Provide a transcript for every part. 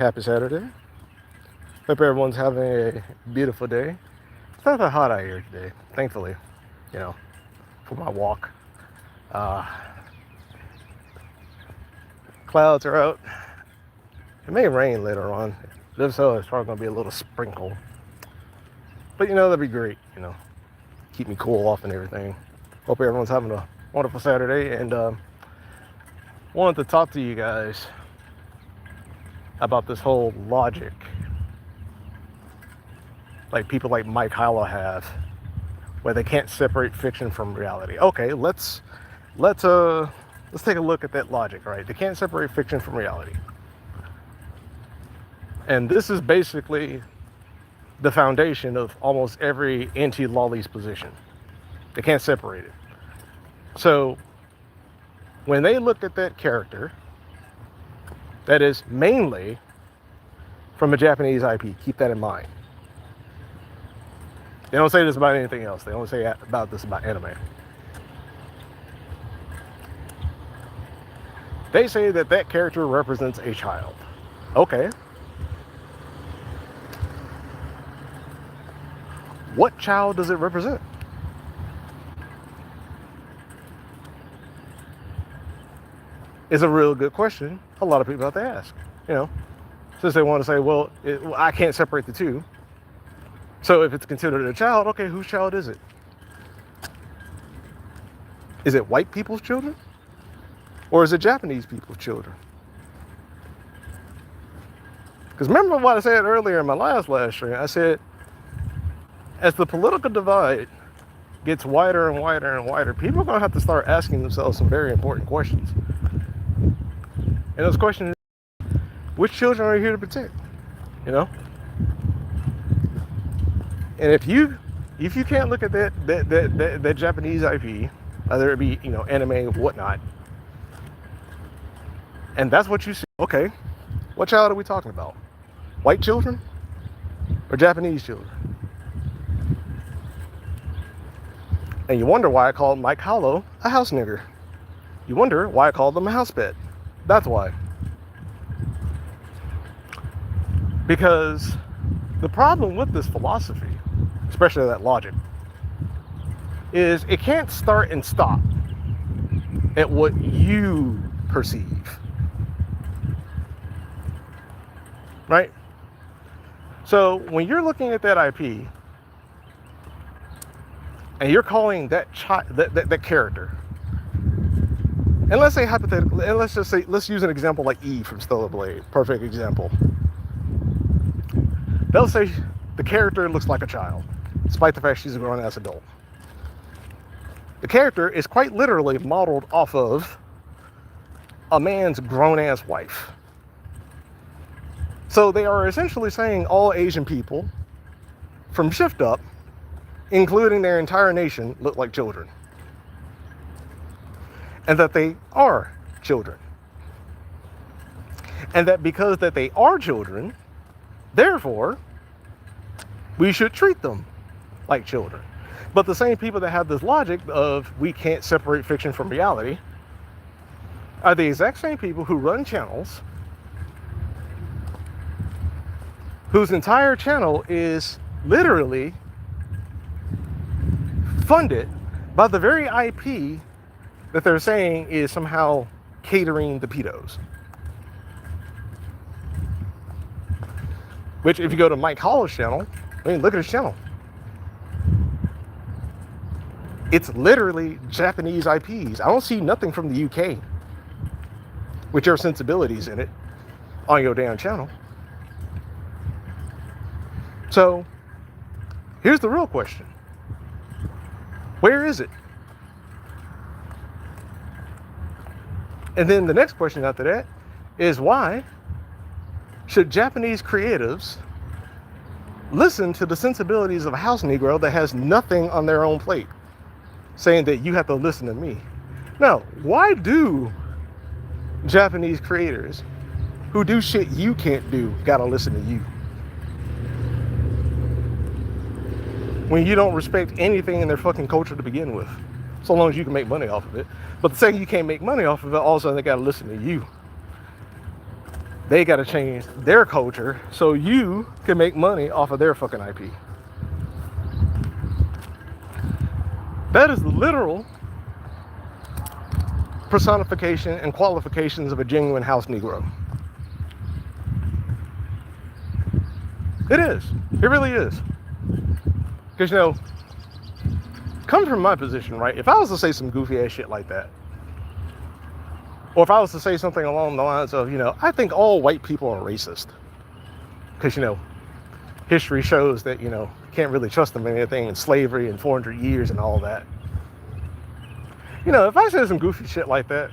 Happy Saturday. Hope everyone's having a beautiful day. It's not that hot out here today, thankfully, you know, for my walk. Uh, Clouds are out. It may rain later on. If so, it's probably going to be a little sprinkle. But, that'd be great, keep me cool off and everything. Hope everyone's having a wonderful Saturday. And wanted to talk to you guys about this whole logic like people like Mike Howell have, where they can't separate fiction from reality. Okay, let's take a look at that logic, right? They can't separate fiction from reality. And this is basically the foundation of almost every anti-lollies position. They can't separate it. So when they look at that character, that is mainly from a Japanese IP, keep that in mind. They don't say this about anything else. They only say about this about anime. They say that that character represents a child. Okay. What child does it represent? Is a real good question a lot of people have to ask. Since they want to say, well, I can't separate the two. So if it's considered a child, okay, whose child is it? Is it white people's children? Or is it Japanese people's children? Because remember what I said earlier in my last stream? I said, as the political divide gets wider and wider and wider, people are going to have to start asking themselves some very important questions. And those questions are, which children are you here to protect? And if you can't look at that Japanese IP, whether it be anime, whatnot, and that's what you see, okay, what child are we talking about? White children or Japanese children? And you wonder why I called Mike Hollow a house nigger. You wonder why I called them a house pet. That's why. Because the problem with this philosophy, especially that logic, is it can't start and stop at what you perceive. Right? So when you're looking at that IP and you're calling that that character, and let's say hypothetically, and let's use an example like Eve from Stellar Blade, perfect example. They'll say the character looks like a child, despite the fact she's a grown-ass adult. The character is quite literally modeled off of a man's grown-ass wife. So they are essentially saying all Asian people, from shift up, including their entire nation, look like children. And that they are children. And that because that they are children, therefore, we should treat them like children. But the same people that have this logic of we can't separate fiction from reality are the exact same people who run channels whose entire channel is literally funded by the very IP that they're saying is somehow catering the pedos. Which, if you go to Mike Hollow's channel, look at his channel. It's literally Japanese IPs. I don't see nothing from the UK with your sensibilities in it on your damn channel. So, here's the real question. Where is it? And then the next question after that is, why should Japanese creatives listen to the sensibilities of a house Negro that has nothing on their own plate, saying that you have to listen to me? Now, why do Japanese creators who do shit you can't do gotta listen to you? When you don't respect anything in their fucking culture to begin with, so long as you can make money off of it. But the second you can't make money off of it, all of a sudden they gotta listen to you. They got to change their culture so you can make money off of their fucking IP. That is the literal personification and qualifications of a genuine house Negro. It is. It really is. Because, you know, coming from my position, right, if I was to say some goofy ass shit like that, or if I was to say something along the lines of, you know, I think all white people are racist. Because, you know, history shows that, you know, you can't really trust them in anything, and slavery and 400 years and all that. You know, if I said some goofy shit like that,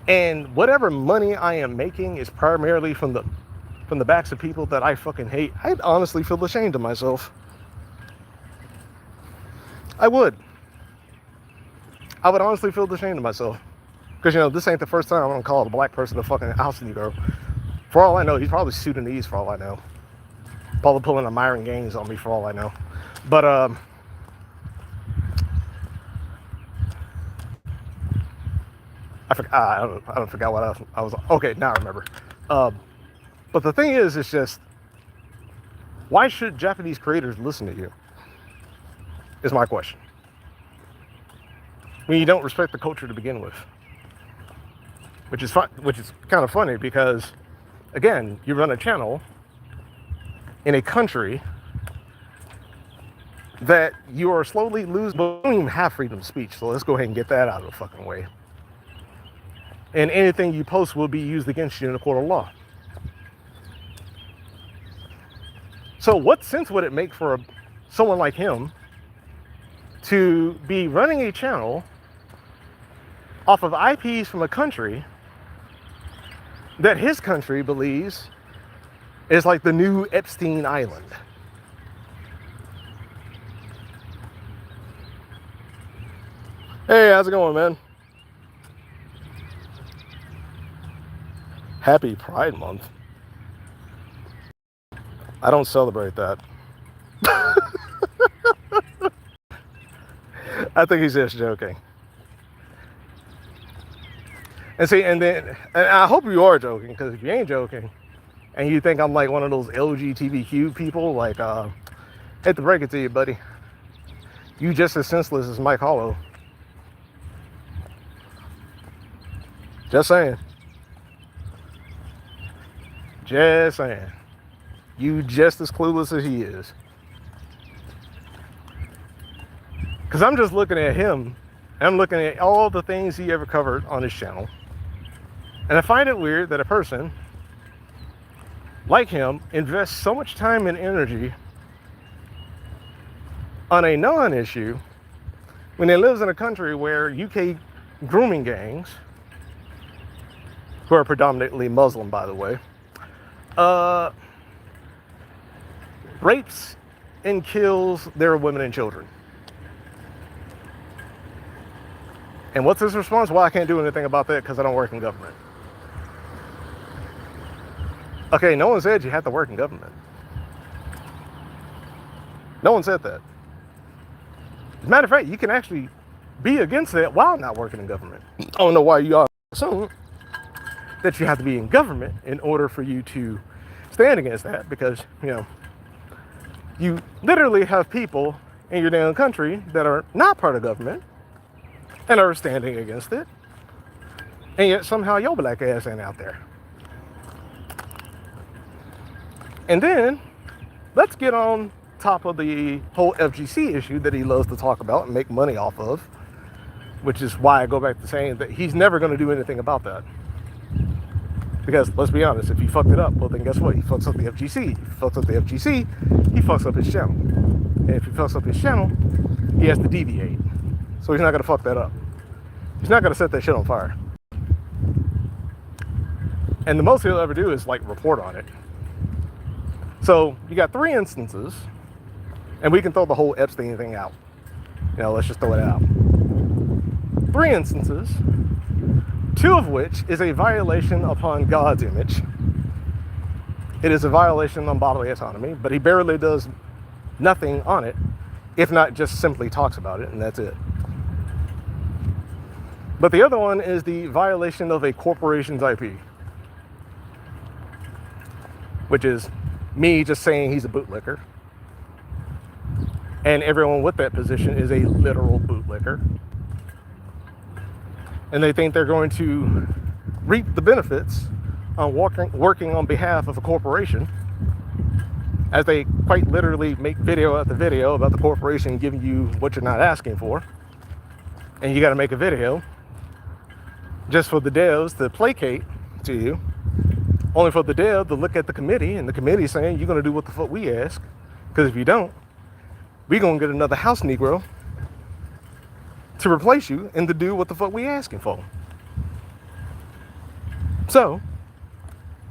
and whatever money I am making is primarily from the backs of people that I fucking hate, I'd honestly feel ashamed of myself. I would honestly feel ashamed of myself. Because, you know, this ain't the first time I'm gonna call a black person a fucking house Negro. For all I know, he's probably Sudanese for all I know. Probably pulling a Myron Gaines on me for all I know. But, I don't forget what I was. Okay, now I remember. But the thing is, it's just, why should Japanese creators listen to you? Is my question. When you don't respect the culture to begin with, which is kind of funny because, again, you run a channel in a country that you are slowly losing. But we don't even have freedom of speech, so let's go ahead and get that out of the fucking way. And anything you post will be used against you in a court of law. So what sense would it make for someone like him to be running a channel off of IPs from a country that his country believes is like the new Epstein Island? Hey, how's it going, man? Happy Pride Month. I don't celebrate that. I think he's just joking. And see, and I hope you are joking, because if you ain't joking, and you think I'm like one of those LGBTQ people, like, hate to break it to you, buddy, you just as senseless as Mike Hollow. Just saying. Just saying. You just as clueless as he is. Because I'm just looking at him, and I'm looking at all the things he ever covered on his channel. And I find it weird that a person like him invests so much time and energy on a non-issue when he lives in a country where UK grooming gangs, who are predominantly Muslim, by the way, rapes and kills their women and children. And what's his response? Well, I can't do anything about that because I don't work in government. Okay, no one said you have to work in government. No one said that. As a matter of fact, you can actually be against that while not working in government. I don't know why you all assume that you have to be in government in order for you to stand against that, because, you know, you literally have people in your damn country that are not part of government and are standing against it, and yet somehow your black ass ain't out there. And then let's get on top of the whole FGC issue that he loves to talk about and make money off of, which is why I go back to saying that he's never going to do anything about that. Because let's be honest, if he fucked it up, well then guess what? He fucks up the FGC. If he fucks up the FGC, he fucks up his channel. And if he fucks up his channel, he has to deviate. So he's not going to fuck that up. He's not going to set that shit on fire. And the most he'll ever do is like report on it. So you got 3 instances, and we can throw the whole Epstein thing out. You know, let's just throw it out. 3 instances, 2 of which is a violation upon God's image. It is a violation on bodily autonomy, but he barely does nothing on it, if not just simply talks about it, and that's it. But the other one is the violation of a corporation's IP, which is me just saying he's a bootlicker. And everyone with that position is a literal bootlicker. And they think they're going to reap the benefits on working on behalf of a corporation, as they quite literally make video after video about the corporation giving you what you're not asking for. And you got to make a video just for the devs to placate to you, only for the dev to look at the committee, and the committee saying you're going to do what the fuck we ask, because if you don't, we're going to get another house Negro to replace you and to do what the fuck we asking for. So,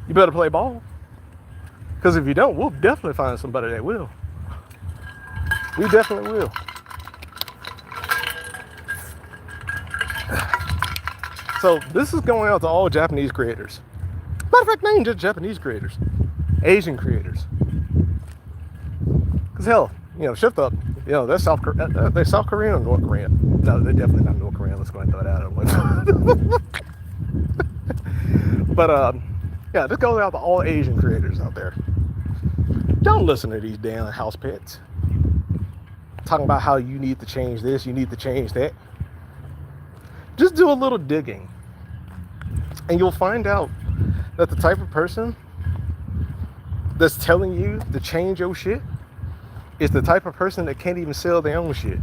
you better play ball. Because if you don't, we'll definitely find somebody that will. We definitely will. So, this is going out to all Japanese creators. Matter of fact, not even just Japanese creators. Asian creators. Because hell, shift up. They're South Korean or North Korean? No, they're definitely not North Korean. Let's go ahead and throw that out. But yeah, this goes out to all Asian creators out there. Don't listen to these damn house pets talking about how you need to change this, you need to change that. Just do a little digging, and you'll find out that the type of person that's telling you to change your shit is the type of person that can't even sell their own shit,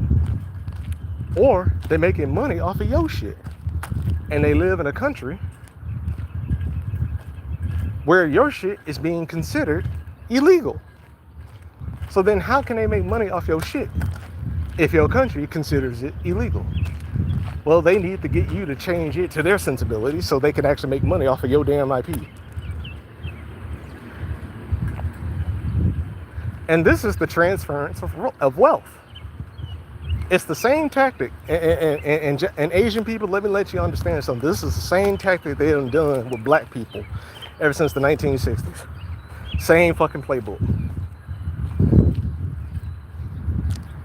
or they're making money off of your shit, and they live in a country where your shit is being considered illegal. So then how can they make money off your shit if your country considers it illegal? Well, they need to get you to change it to their sensibilities so they can actually make money off of your damn IP. And this is the transference of wealth. It's the same tactic. And Asian people, let me let you understand something. This is the same tactic they have done with black people ever since the 1960s. Same fucking playbook.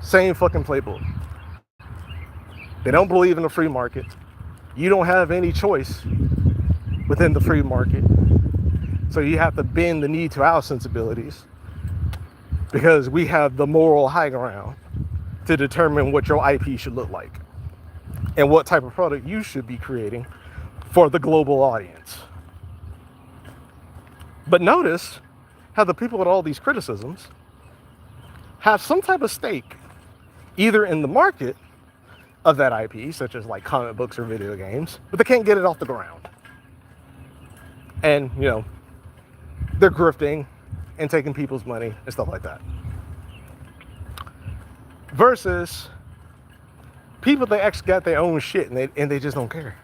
Same fucking playbook. They don't believe in the free market. You don't have any choice within the free market. So you have to bend the knee to our sensibilities, because we have the moral high ground to determine what your IP should look like and what type of product you should be creating for the global audience. But notice how the people with all these criticisms have some type of stake either in the market of that IP, such as like comic books or video games, but they can't get it off the ground. And, they're grifting and taking people's money and stuff like that. Versus people that actually got their own shit and they just don't care.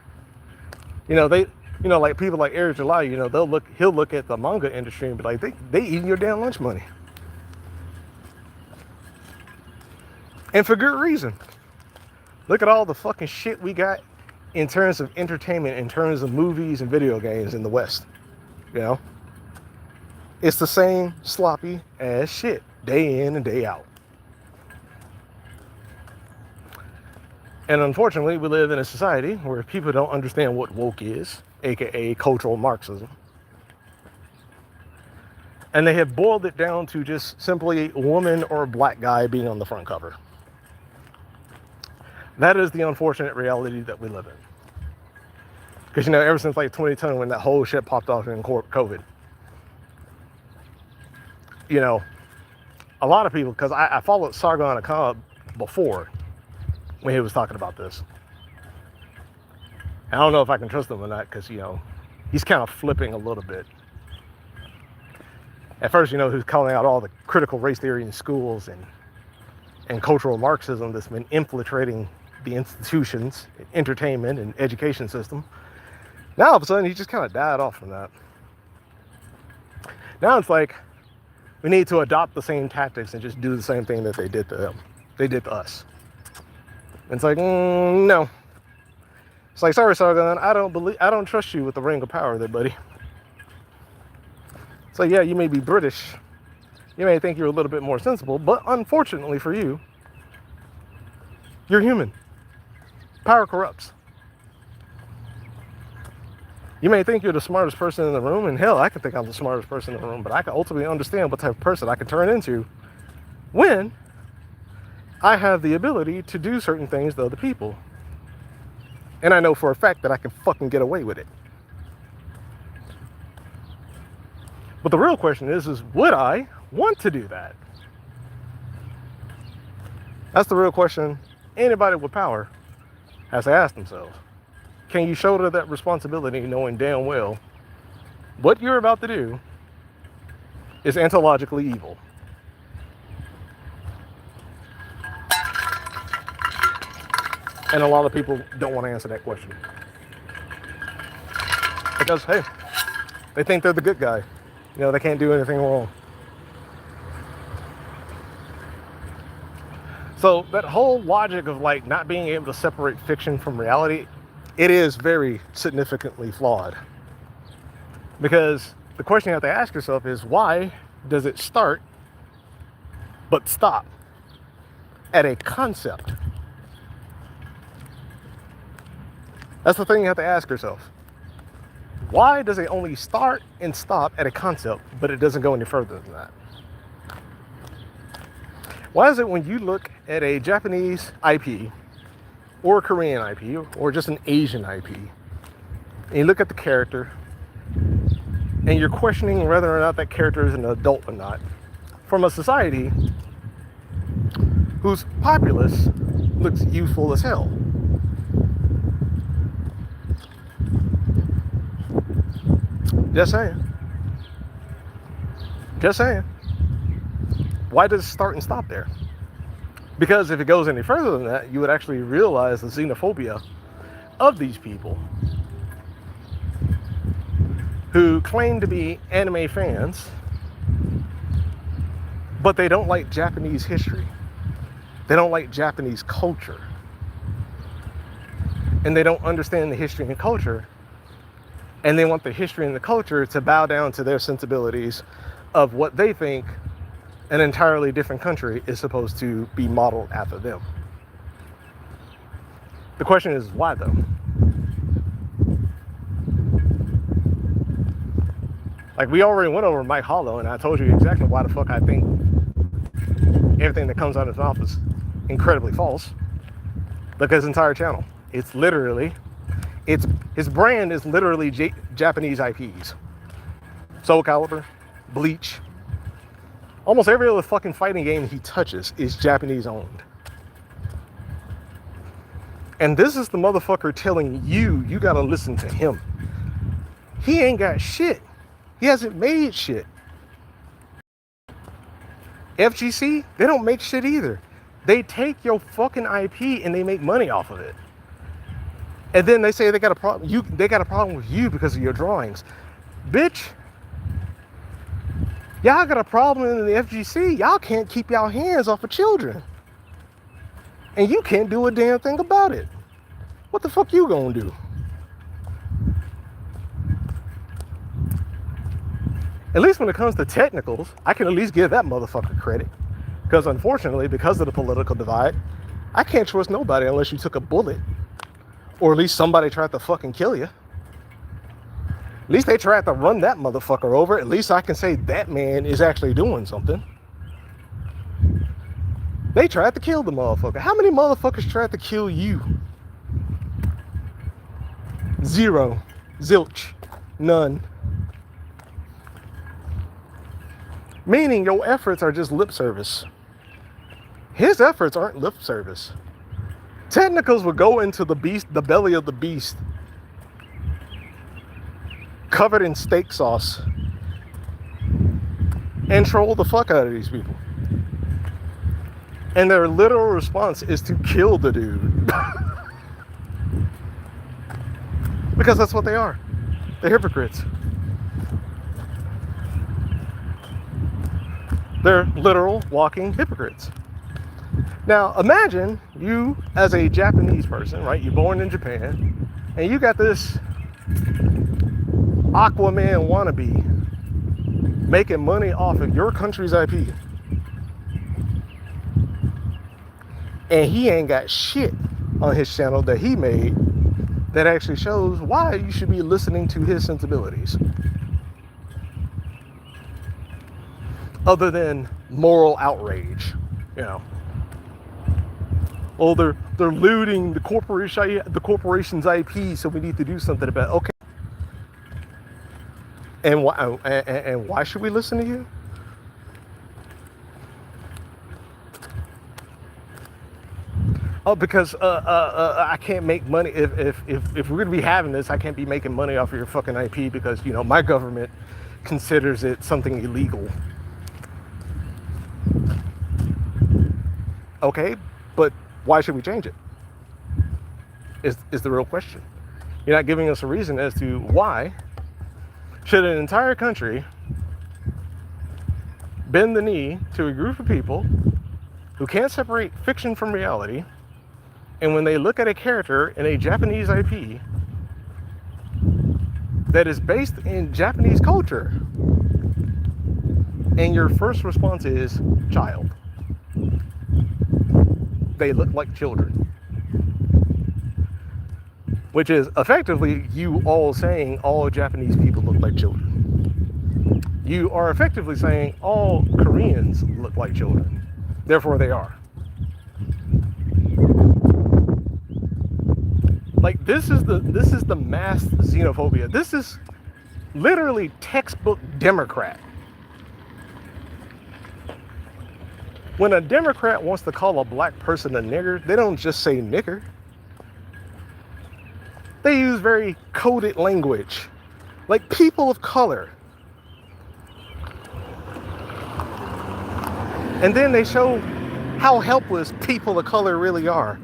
Like people like Eric July, he'll look at the manga industry and be like, they eating your damn lunch money. And for good reason. Look at all the fucking shit we got in terms of entertainment, in terms of movies and video games in the West. It's the same sloppy ass shit, day in and day out. And unfortunately, we live in a society where people don't understand what woke is, aka cultural Marxism. And they have boiled it down to just simply a woman or a black guy being on the front cover. That is the unfortunate reality that we live in. Because, ever since like 2010, when that whole shit popped off in COVID, a lot of people, because I followed Sargon Akkad before when he was talking about this. I don't know if I can trust him or not, because, he's kind of flipping a little bit. At first, he was calling out all the critical race theory in schools and cultural Marxism that's been infiltrating the institutions, entertainment, and education system. Now, all of a sudden, he just kind of died off from that. Now it's like, we need to adopt the same tactics and just do the same thing that they did to them. They did to us. And it's like, no. It's like, sorry, Sargon, I don't trust you with the ring of power there, buddy. So yeah, you may be British. You may think you're a little bit more sensible, but unfortunately for you, you're human. Power corrupts. You may think you're the smartest person in the room, and hell, I can think I'm the smartest person in the room, but I can ultimately understand what type of person I can turn into when I have the ability to do certain things to other people. And I know for a fact that I can fucking get away with it. But the real question is would I want to do that? That's the real question anybody with power has to ask themselves. Can you shoulder that responsibility knowing damn well what you're about to do is ontologically evil? And a lot of people don't want to answer that question. Because, hey, they think they're the good guy. You know, they can't do anything wrong. So that whole logic of like not being able to separate fiction from reality, it is very significantly flawed. Because the question you have to ask yourself is, why does it start but stop at a concept? That's the thing you have to ask yourself. Why does it only start and stop at a concept, but it doesn't go any further than that? Why is it when you look at a Japanese IP or a Korean IP or just an Asian IP, and you look at the character and you're questioning whether or not that character is an adult or not, from a society whose populace looks youthful as hell? Just saying. Just saying. Why does it start and stop there? Because if it goes any further than that, you would actually realize the xenophobia of these people who claim to be anime fans, but they don't like Japanese history. They don't like Japanese culture. And they don't understand the history and culture. And they want the history and the culture to bow down to their sensibilities of what they think an entirely different country is supposed to be modeled after them. The question is, why though? Like, we already went over Mike Hollow, and I told you exactly why the fuck I think everything that comes out of his mouth is incredibly false. Look at his entire channel. It's literally, his brand is literally Japanese IPs. Soul Calibur, Bleach. Almost every other fucking fighting game he touches is Japanese owned. And this is the motherfucker telling you, you gotta listen to him. He ain't got shit. He hasn't made shit. FGC, they don't make shit either. They take your fucking IP and they make money off of it. And then they say they got a problem. They got a problem with you because of your drawings. Bitch, y'all got a problem in the FGC. Y'all can't keep y'all hands off of children. And you can't do a damn thing about it. What the fuck you gonna do? At least when it comes to technicals, I can at least give that motherfucker credit. Because unfortunately, because of the political divide, I can't trust nobody unless you took a bullet. Or at least somebody tried to fucking kill you. At least they tried to run that motherfucker over. At least I can say that man is actually doing something. They tried to kill the motherfucker. How many motherfuckers tried to kill you? Zero. Zilch. None. Meaning your efforts are just lip service. His efforts aren't lip service. Technicals would go into the beast, the belly of the beast, covered in steak sauce, and troll the fuck out of these people. And their literal response is to kill the dude. Because that's what they are. They're hypocrites. They're literal walking hypocrites. Now, imagine you as a Japanese person, right? You're born in Japan, and you got this Aquaman wannabe making money off of your country's IP. And he ain't got shit on his channel that he made that actually shows why you should be listening to his sensibilities. Other than moral outrage, you know. Oh, they're looting the corporation's IP, so we need to do something about it. Okay. And why should we listen to you? Oh, because I can't make money. If we're gonna be having this, I can't be making money off of your fucking IP because, you know, my government considers it something illegal. Okay, but why should we change it? Is the real question. You're not giving us a reason as to why should an entire country bend the knee to a group of people who can't separate fiction from reality, and when they look at a character in a Japanese IP that is based in Japanese culture, and your first response is child. They look like children. Which is effectively you all saying all Japanese people look like children. You are effectively saying all Koreans look like children. Therefore they are. Like this is the mass xenophobia. This is literally textbook Democrat. When a Democrat wants to call a black person a nigger, they don't just say nigger. They use very coded language, like people of color. And then they show how helpless people of color really are,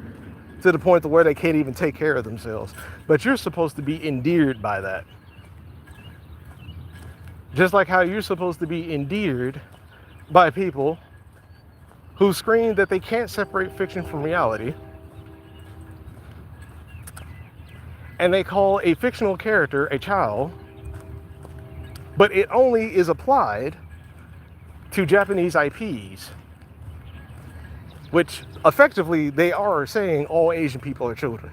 to the point to where they can't even take care of themselves. But you're supposed to be endeared by that. Just like how you're supposed to be endeared by people who scream that they can't separate fiction from reality, and they call a fictional character a child, but it only is applied to Japanese IPs, which effectively they are saying all Asian people are children.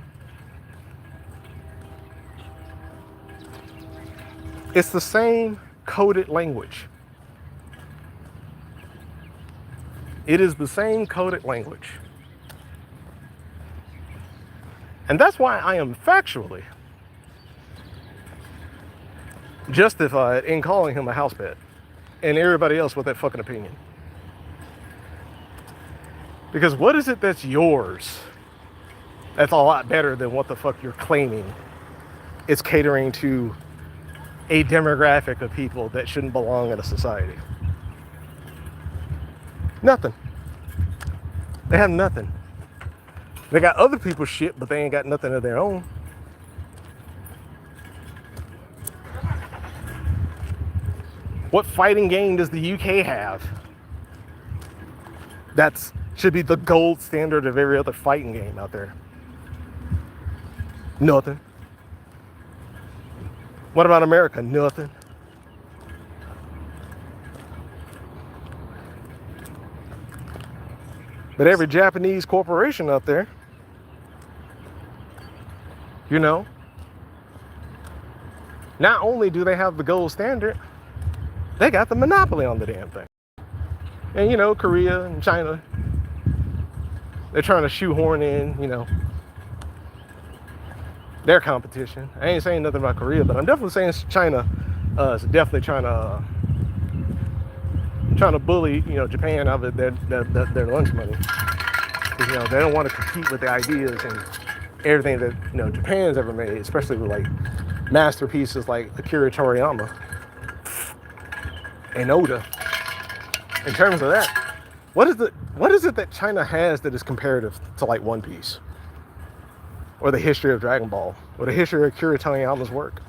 It's the same coded language. It is the same coded language. And that's why I am factually justified in calling him a house pet and everybody else with that fucking opinion. Because what is it that's yours that's a lot better than what the fuck you're claiming it's catering to a demographic of people that shouldn't belong in a society? Nothing. They have nothing. They got other people's shit, but they ain't got nothing of their own. What fighting game does the UK have? That should be the gold standard of every other fighting game out there. Nothing. What about America? Nothing. But every Japanese corporation out there, you know, not only do they have the gold standard, they got the monopoly on the damn thing. And, you know, Korea and China, they're trying to shoehorn in, you know, their competition. I ain't saying nothing about Korea, but I'm definitely saying China is definitely trying to bully, you know, Japan out of their lunch money. Because, you know, they don't want to compete with the ideas and everything that, you know, Japan's ever made, especially with like masterpieces like Akira Toriyama and Oda. In terms of that, what is it that China has that is comparative to like One Piece, or the history of Dragon Ball, or the history of Akira Toriyama's work?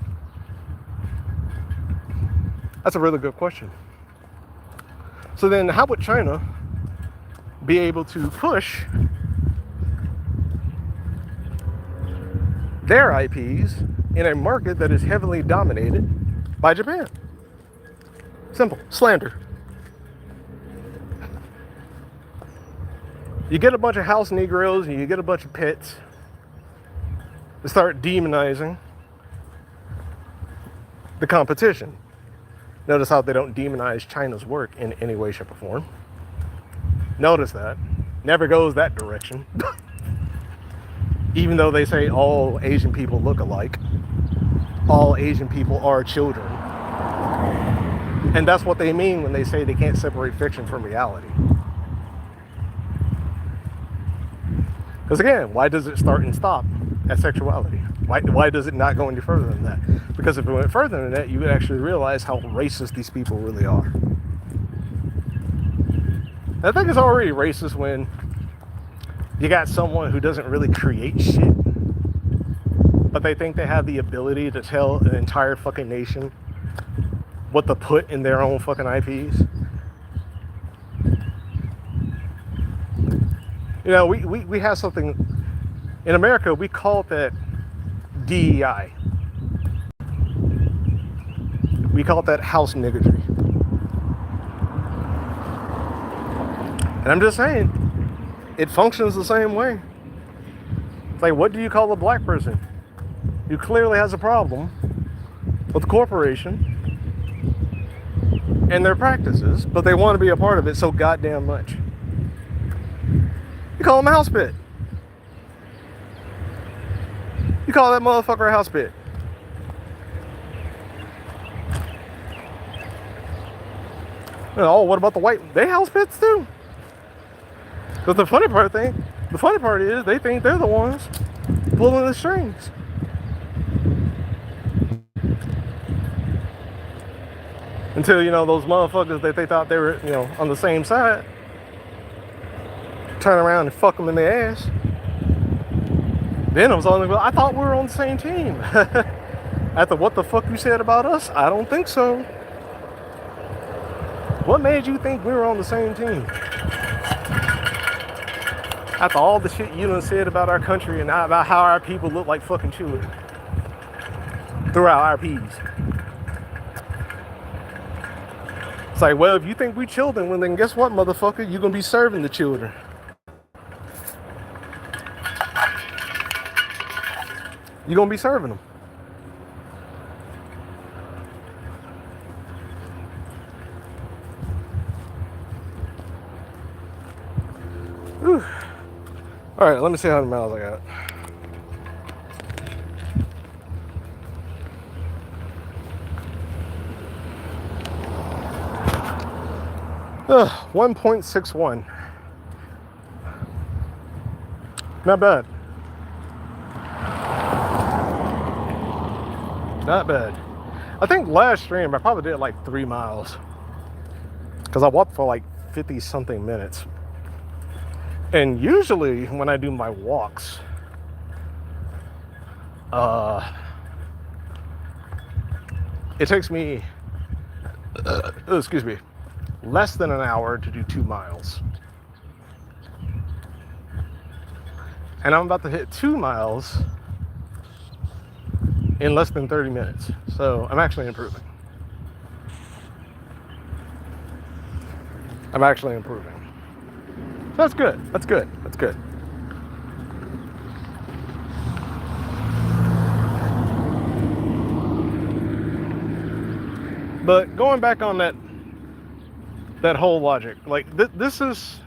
That's a really good question. So then how would China be able to push their IPs in a market that is heavily dominated by Japan? Simple. Slander. You get a bunch of house Negroes and you get a bunch of pets, start demonizing the competition. Notice how they don't demonize China's work in any way, shape, or form. Notice that. Never goes that direction. Even though they say all Asian people look alike, all Asian people are children. And that's what they mean when they say they can't separate fiction from reality. Because again, why does it start and stop at sexuality? Why does it not go any further than that? Because if it went further than that, you would actually realize how racist these people really are. I think it's already racist when you got someone who doesn't really create shit, but they think they have the ability to tell an entire fucking nation what to put in their own fucking IPs. You know, we have something in America, we call that DEI. We call it that house niggardry. And I'm just saying, it functions the same way. It's like, what do you call a black person who clearly has a problem with the corporation and their practices, but they want to be a part of it so goddamn much? You call them a house pit. You call that motherfucker a house pit. Oh, what about the white? They house pits too. But the funny part is they think they're the ones pulling the strings. Until, you know, those motherfuckers that they thought they were, you know, on the same side, turn around and fuck them in the ass. Then I was only, I thought we were on the same team. After what the fuck you said about us, I don't think so. What made you think we were on the same team? After all the shit you done said about our country and about how our people look like fucking children throughout our IPs. It's like, well, if you think we children, well then guess what, motherfucker? You're gonna be serving the children. You're gonna be serving them. Whew. All right, let me see how many miles I got. Ugh, 1.61. Not bad. Not bad. I think last stream I probably did like 3 miles. Because I walked for like 50 something minutes. And usually when I do my walks, it takes me, less than an hour to do 2 miles. And I'm about to hit 2 miles in less than 30 minutes. So I'm actually improving. That's good. That's good. But going back on that whole logic, like this is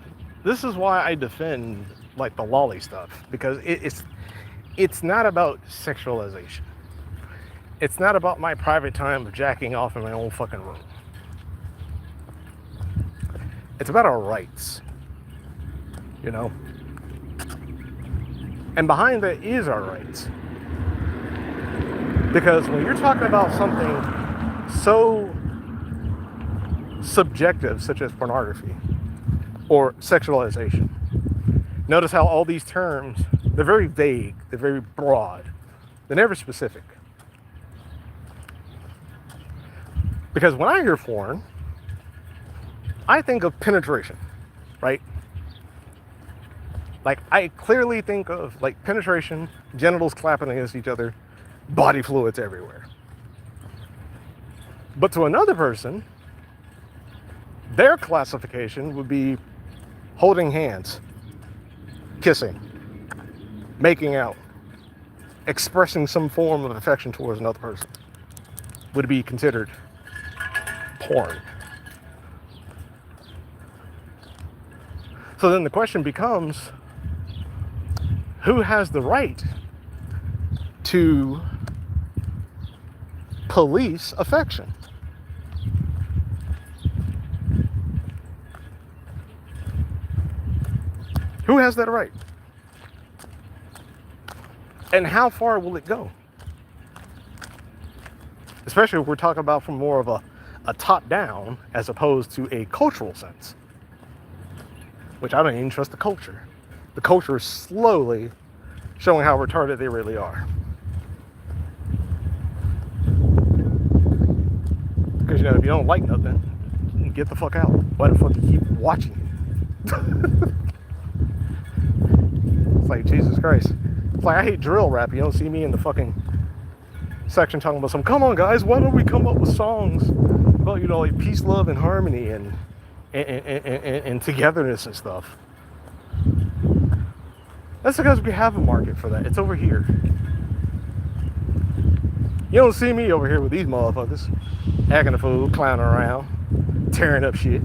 why I defend like the lolly stuff, because it's not about sexualization. It's not about my private time of jacking off in my own fucking room. It's about our rights, you know? And behind that is our rights. Because when you're talking about something so subjective, such as pornography or sexualization, notice how all these terms, they're very vague, they're very broad, they're never specific. Because when I hear porn, I think of penetration, right? Like, I clearly think of like penetration, genitals clapping against each other, body fluids everywhere. But to another person, their classification would be holding hands, kissing, making out, expressing some form of affection towards another person would be considered porn. So then the question becomes, who has the right to police affection? Who has that right? And how far will it go? Especially if we're talking about from more of a top-down as opposed to a cultural sense. Which I don't even trust the culture. The culture is slowly showing how retarded they really are. Because, you know, if you don't like nothing, get the fuck out. Why the fuck do you keep watching it? It's like, Jesus Christ. It's like, I hate drill rap. You don't see me in the fucking section talking about some, come on guys, why don't we come up with songs about, you know, like peace, love, and harmony and togetherness and stuff. That's because we have a market for that. It's over here. You don't see me over here with these motherfuckers acting a fool, clowning around, tearing up shit,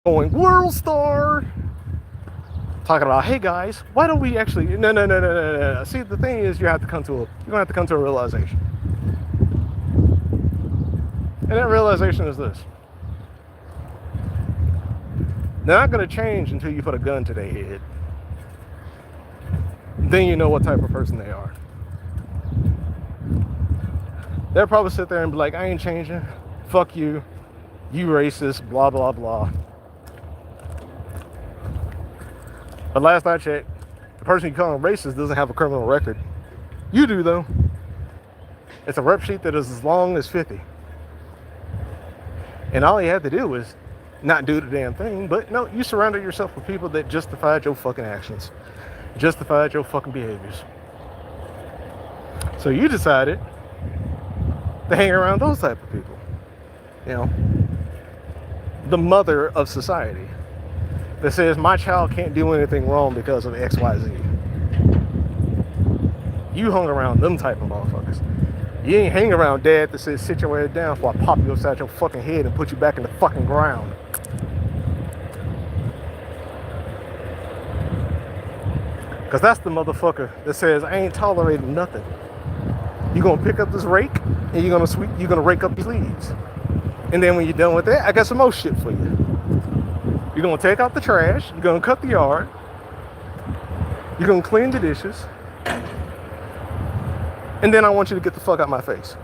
going world star, talking about, hey guys, why don't we actually, no. See, the thing is, you're gonna have to come to a realization. And that realization is this: they're not going to change until you put a gun to their head. Then you know what type of person they are. They'll probably sit there and be like, I ain't changing. Fuck you. You racist. Blah, blah, blah. But last I checked, the person you call racist doesn't have a criminal record. You do, though. It's a rep sheet that is as long as 50. And all you have to do is not do the damn thing, but no, you surrounded yourself with people that justified your fucking actions, justified your fucking behaviors. So you decided to hang around those type of people. You know, the mother of society that says my child can't do anything wrong because of X, Y, Z. You hung around them type of motherfuckers. You ain't hang around dad that says sit your ass down before I pop you upside your fucking head and put you back in the fucking ground. Because that's the motherfucker that says I ain't tolerating nothing. You gonna pick up this rake and you're gonna rake up these leaves. And then when you're done with that, I got some more shit for you. You're gonna take out the trash, you're gonna cut the yard, you're gonna clean the dishes, and then I want you to get the fuck out my face.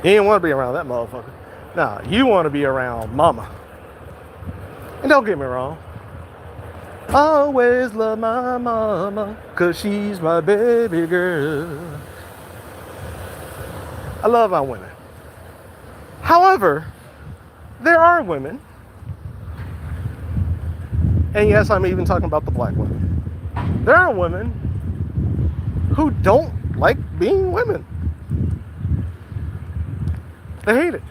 You ain't want to be around that motherfucker. Nah, you want to be around mama. And don't get me wrong, I always love my mama, cause she's my baby girl. I love my women. However, there are women, and yes, I'm even talking about the black women. There are women who don't like being women. They hate it.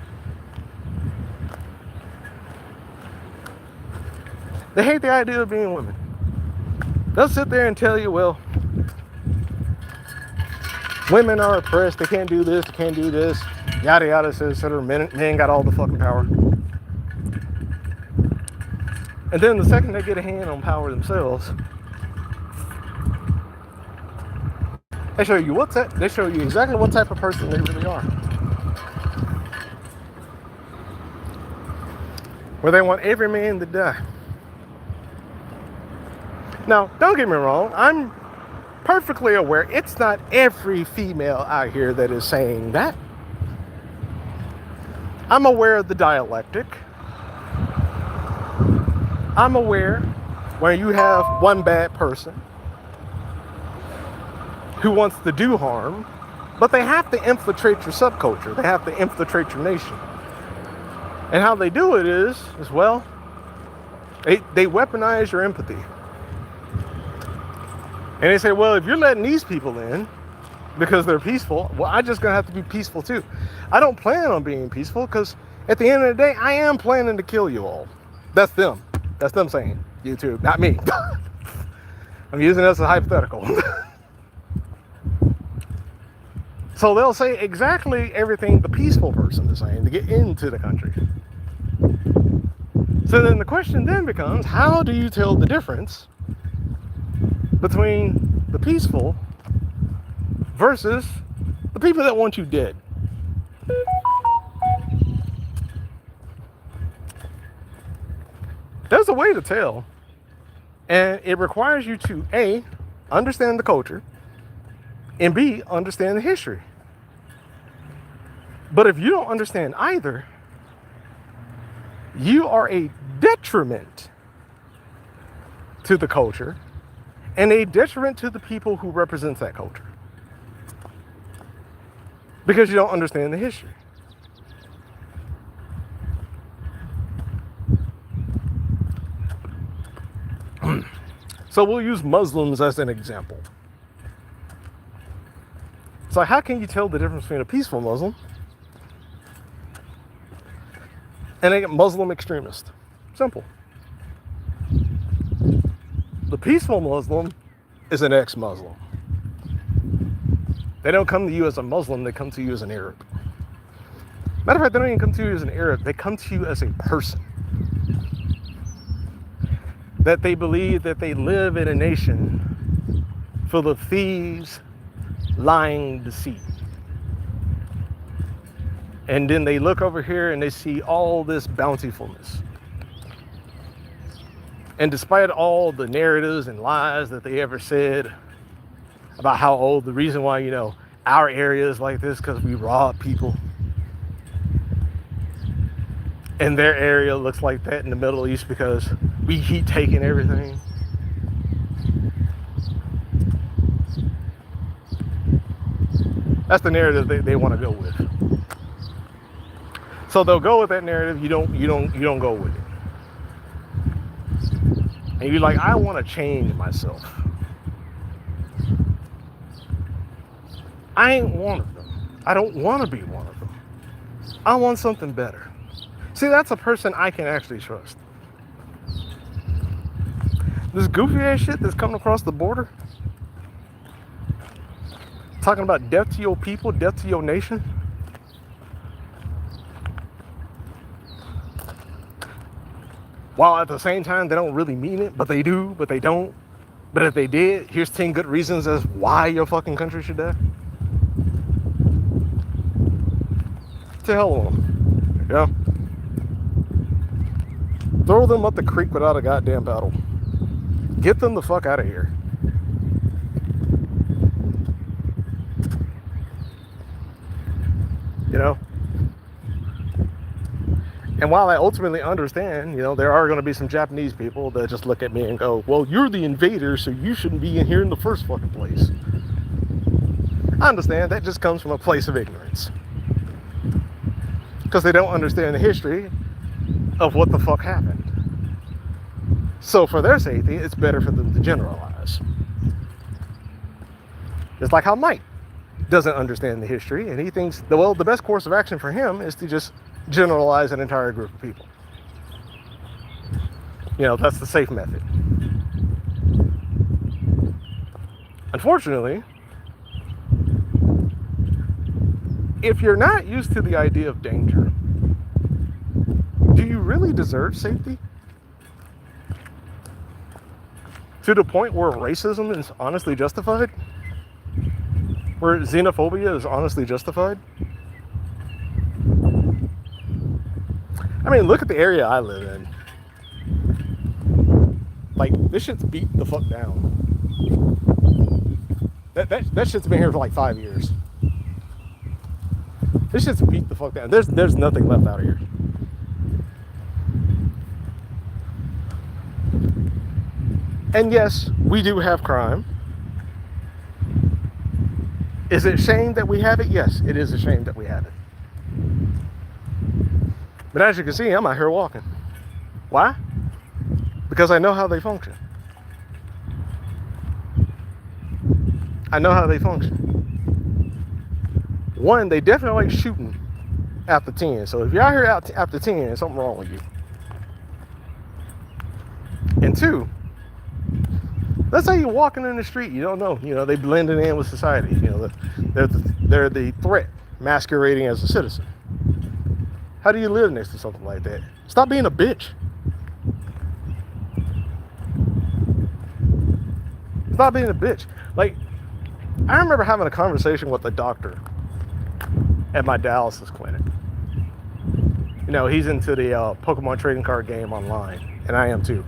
They hate the idea of being women. They'll sit there and tell you, well, women are oppressed, they can't do this, they can't do this, yada yada, says men got all the fucking power. And then the second they get a hand on power themselves, they show you they show you exactly what type of person they really are. Where they want every man to die. Now, don't get me wrong, I'm perfectly aware it's not every female out here that is saying that. I'm aware of the dialectic. I'm aware where you have one bad person who wants to do harm, but they have to infiltrate your subculture. They have to infiltrate your nation. And how they do it is well, they weaponize your empathy. And they say, well, if you're letting these people in because they're peaceful, well, I'm just gonna have to be peaceful too. I don't plan on being peaceful because at the end of the day, I am planning to kill you all. That's them. That's them saying, YouTube, not me. I'm using this as a hypothetical. So they'll say exactly everything the peaceful person is saying to get into the country. So then the question then becomes, how do you tell the difference between the peaceful versus the people that want you dead? There's a way to tell, and it requires you to A, understand the culture, and B, understand the history. But if you don't understand either, you are a detriment to the culture and a detriment to the people who represent that culture, because you don't understand the history. So we'll use Muslims as an example. So how can you tell the difference between a peaceful Muslim and a Muslim extremist? Simple. The peaceful Muslim is an ex-Muslim. They don't come to you as a Muslim, they come to you as an Arab. Matter of fact, they don't even come to you as an Arab, they come to you as a person. That they believe that they live in a nation full of thieves, lying, deceit. And then they look over here and they see all this bountifulness. And despite all the narratives and lies that they ever said about how, the reason why, our area is like this because we rob people. And their area looks like that in the Middle East because we keep taking everything. That's the narrative they want to go with. So they'll go with that narrative. You don't go with it. And you're like, I want to change myself. I ain't one of them. I don't want to be one of them. I want something better. See, that's a person I can actually trust. This goofy ass shit that's coming across the border, talking about death to your people, death to your nation. While at the same time, they don't really mean it, but they do, but they don't. But if they did, here's 10 good reasons as why your fucking country should die. To hell with them. Yeah. Throw them up the creek without a goddamn paddle. Get them the fuck out of here. And while I ultimately understand, there are going to be some Japanese people that just look at me and go, well, you're the invader, so you shouldn't be in here in the first fucking place. I understand that just comes from a place of ignorance. Because they don't understand the history of what the fuck happened. So for their safety, it's better for them to generalize. Just like how Mike doesn't understand the history, and he thinks, the best course of action for him is to just generalize an entire group of people. That's the safe method. Unfortunately, if you're not used to the idea of danger, do you really deserve safety? To the point where racism is honestly justified? Where xenophobia is honestly justified? I mean, look at the area I live in. Like, this shit's beat the fuck down. That shit's been here for like 5 years. This shit's beat the fuck down. There's nothing left out of here. And yes, we do have crime. Is it a shame that we have it? Yes, it is a shame that we have it. But as you can see, I'm out here walking. Why? Because I know how they function. I know how they function. One, they definitely like shooting after 10. So if you're out here after 10, there's something wrong with you. And two, Let's say you're walking in the street, you don't know. They blending in with society. They're the threat masquerading as a citizen. How do you live next to something like that? Stop being a bitch. Stop being a bitch. Like, I remember having a conversation with a doctor at my dialysis clinic. He's into the Pokemon trading card game online, and I am too.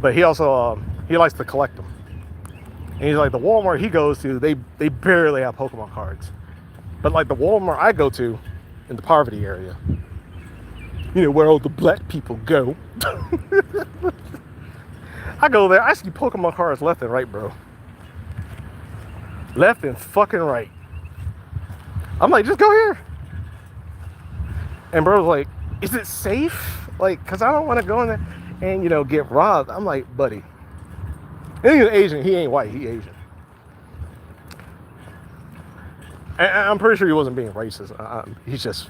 But he also he likes to collect them. And he's like, the Walmart he goes to, they barely have Pokemon cards. But like the Walmart I go to in the poverty area, where all the black people go. I go there, I see Pokemon cards left and right, bro. Left and fucking right. I'm like, just go here. And bro's like, is it safe? Like, because I don't want to go in there and, get robbed. I'm like, buddy. And he's Asian. He ain't white. He Asian. And I'm pretty sure he wasn't being racist. He's just,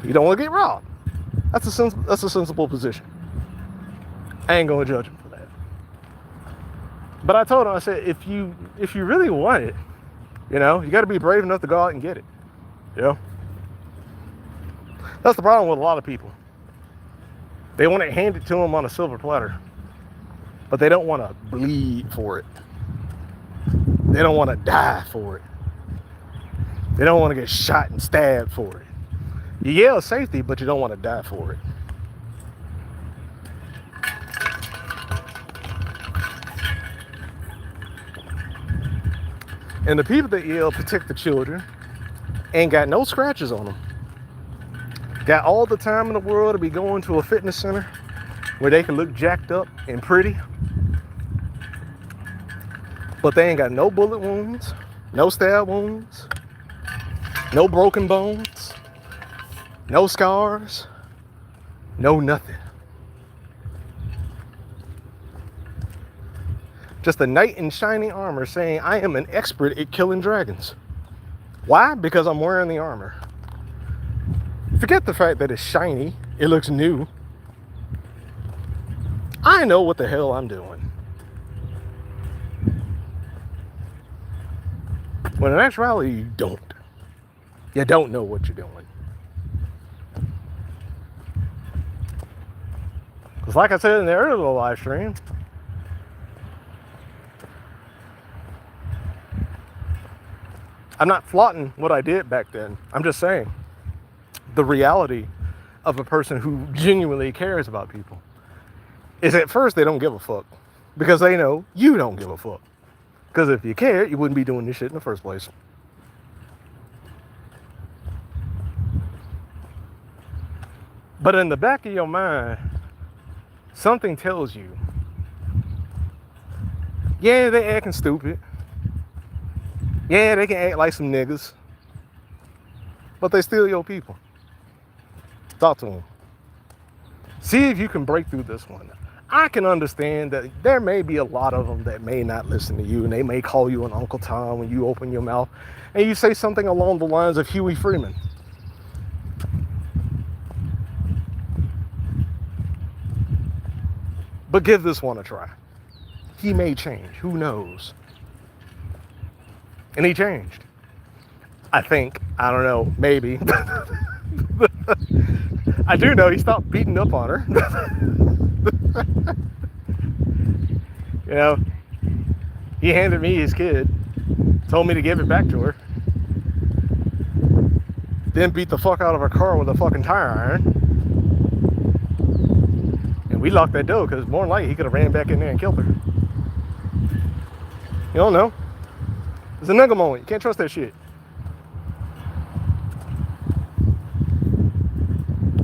he don't want to get robbed. That's a sensible position. I ain't going to judge him for that. But I told him, I said, if you really want it, you got to be brave enough to go out and get it. That's the problem with a lot of people. They want it handed to them on a silver platter, but they don't want to bleed for it. They don't want to die for it. They don't want to get shot and stabbed for it. You yell safety, but you don't want to die for it. And the people that yell protect the children ain't got no scratches on them. Got all the time in the world to be going to a fitness center where they can look jacked up and pretty. But they ain't got no bullet wounds, no stab wounds, no broken bones, no scars, no nothing. Just a knight in shining armor saying, I am an expert at killing dragons. Why? Because I'm wearing the armor. Forget the fact that it's shiny, it looks new. I know what the hell I'm doing. When in actuality, you don't. You don't know what you're doing. Because like I said in the earlier live stream, I'm not flaunting what I did back then. I'm just saying the reality of a person who genuinely cares about people is at first they don't give a fuck because they know you don't give a fuck. Because if you cared, you wouldn't be doing this shit in the first place. But in the back of your mind, something tells you, yeah, they acting stupid. Yeah, they can act like some niggas. But they still your people. Talk to them. See if you can break through this one. I can understand that there may be a lot of them that may not listen to you, and they may call you an Uncle Tom when you open your mouth and you say something along the lines of Huey Freeman. But give this one a try. He may change. Who knows? And he changed. I think. I don't know. Maybe. I do know he stopped beating up on her. He handed me his kid, told me to give it back to her, then beat the fuck out of her car with a fucking tire iron. And we locked that door because more than likely he could have ran back in there and killed her. You don't know. It's a nigga moment. You can't trust that shit.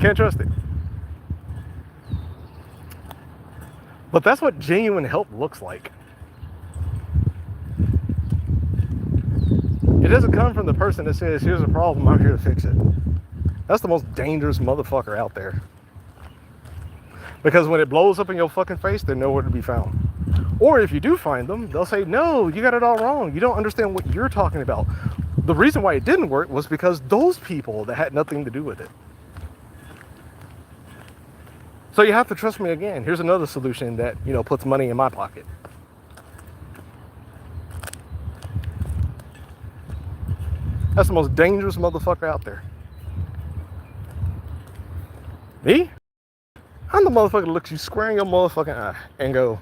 Can't trust it. But that's what genuine help looks like. It doesn't come from the person that says, here's a problem, I'm here to fix it. That's the most dangerous motherfucker out there. Because when it blows up in your fucking face, they're nowhere to be found. Or if you do find them, they'll say, no, you got it all wrong. You don't understand what you're talking about. The reason why it didn't work was because those people that had nothing to do with it. So you have to trust me again. Here's another solution that, puts money in my pocket. That's the most dangerous motherfucker out there. Me? I'm the motherfucker that looks you square in your motherfucking eye and go,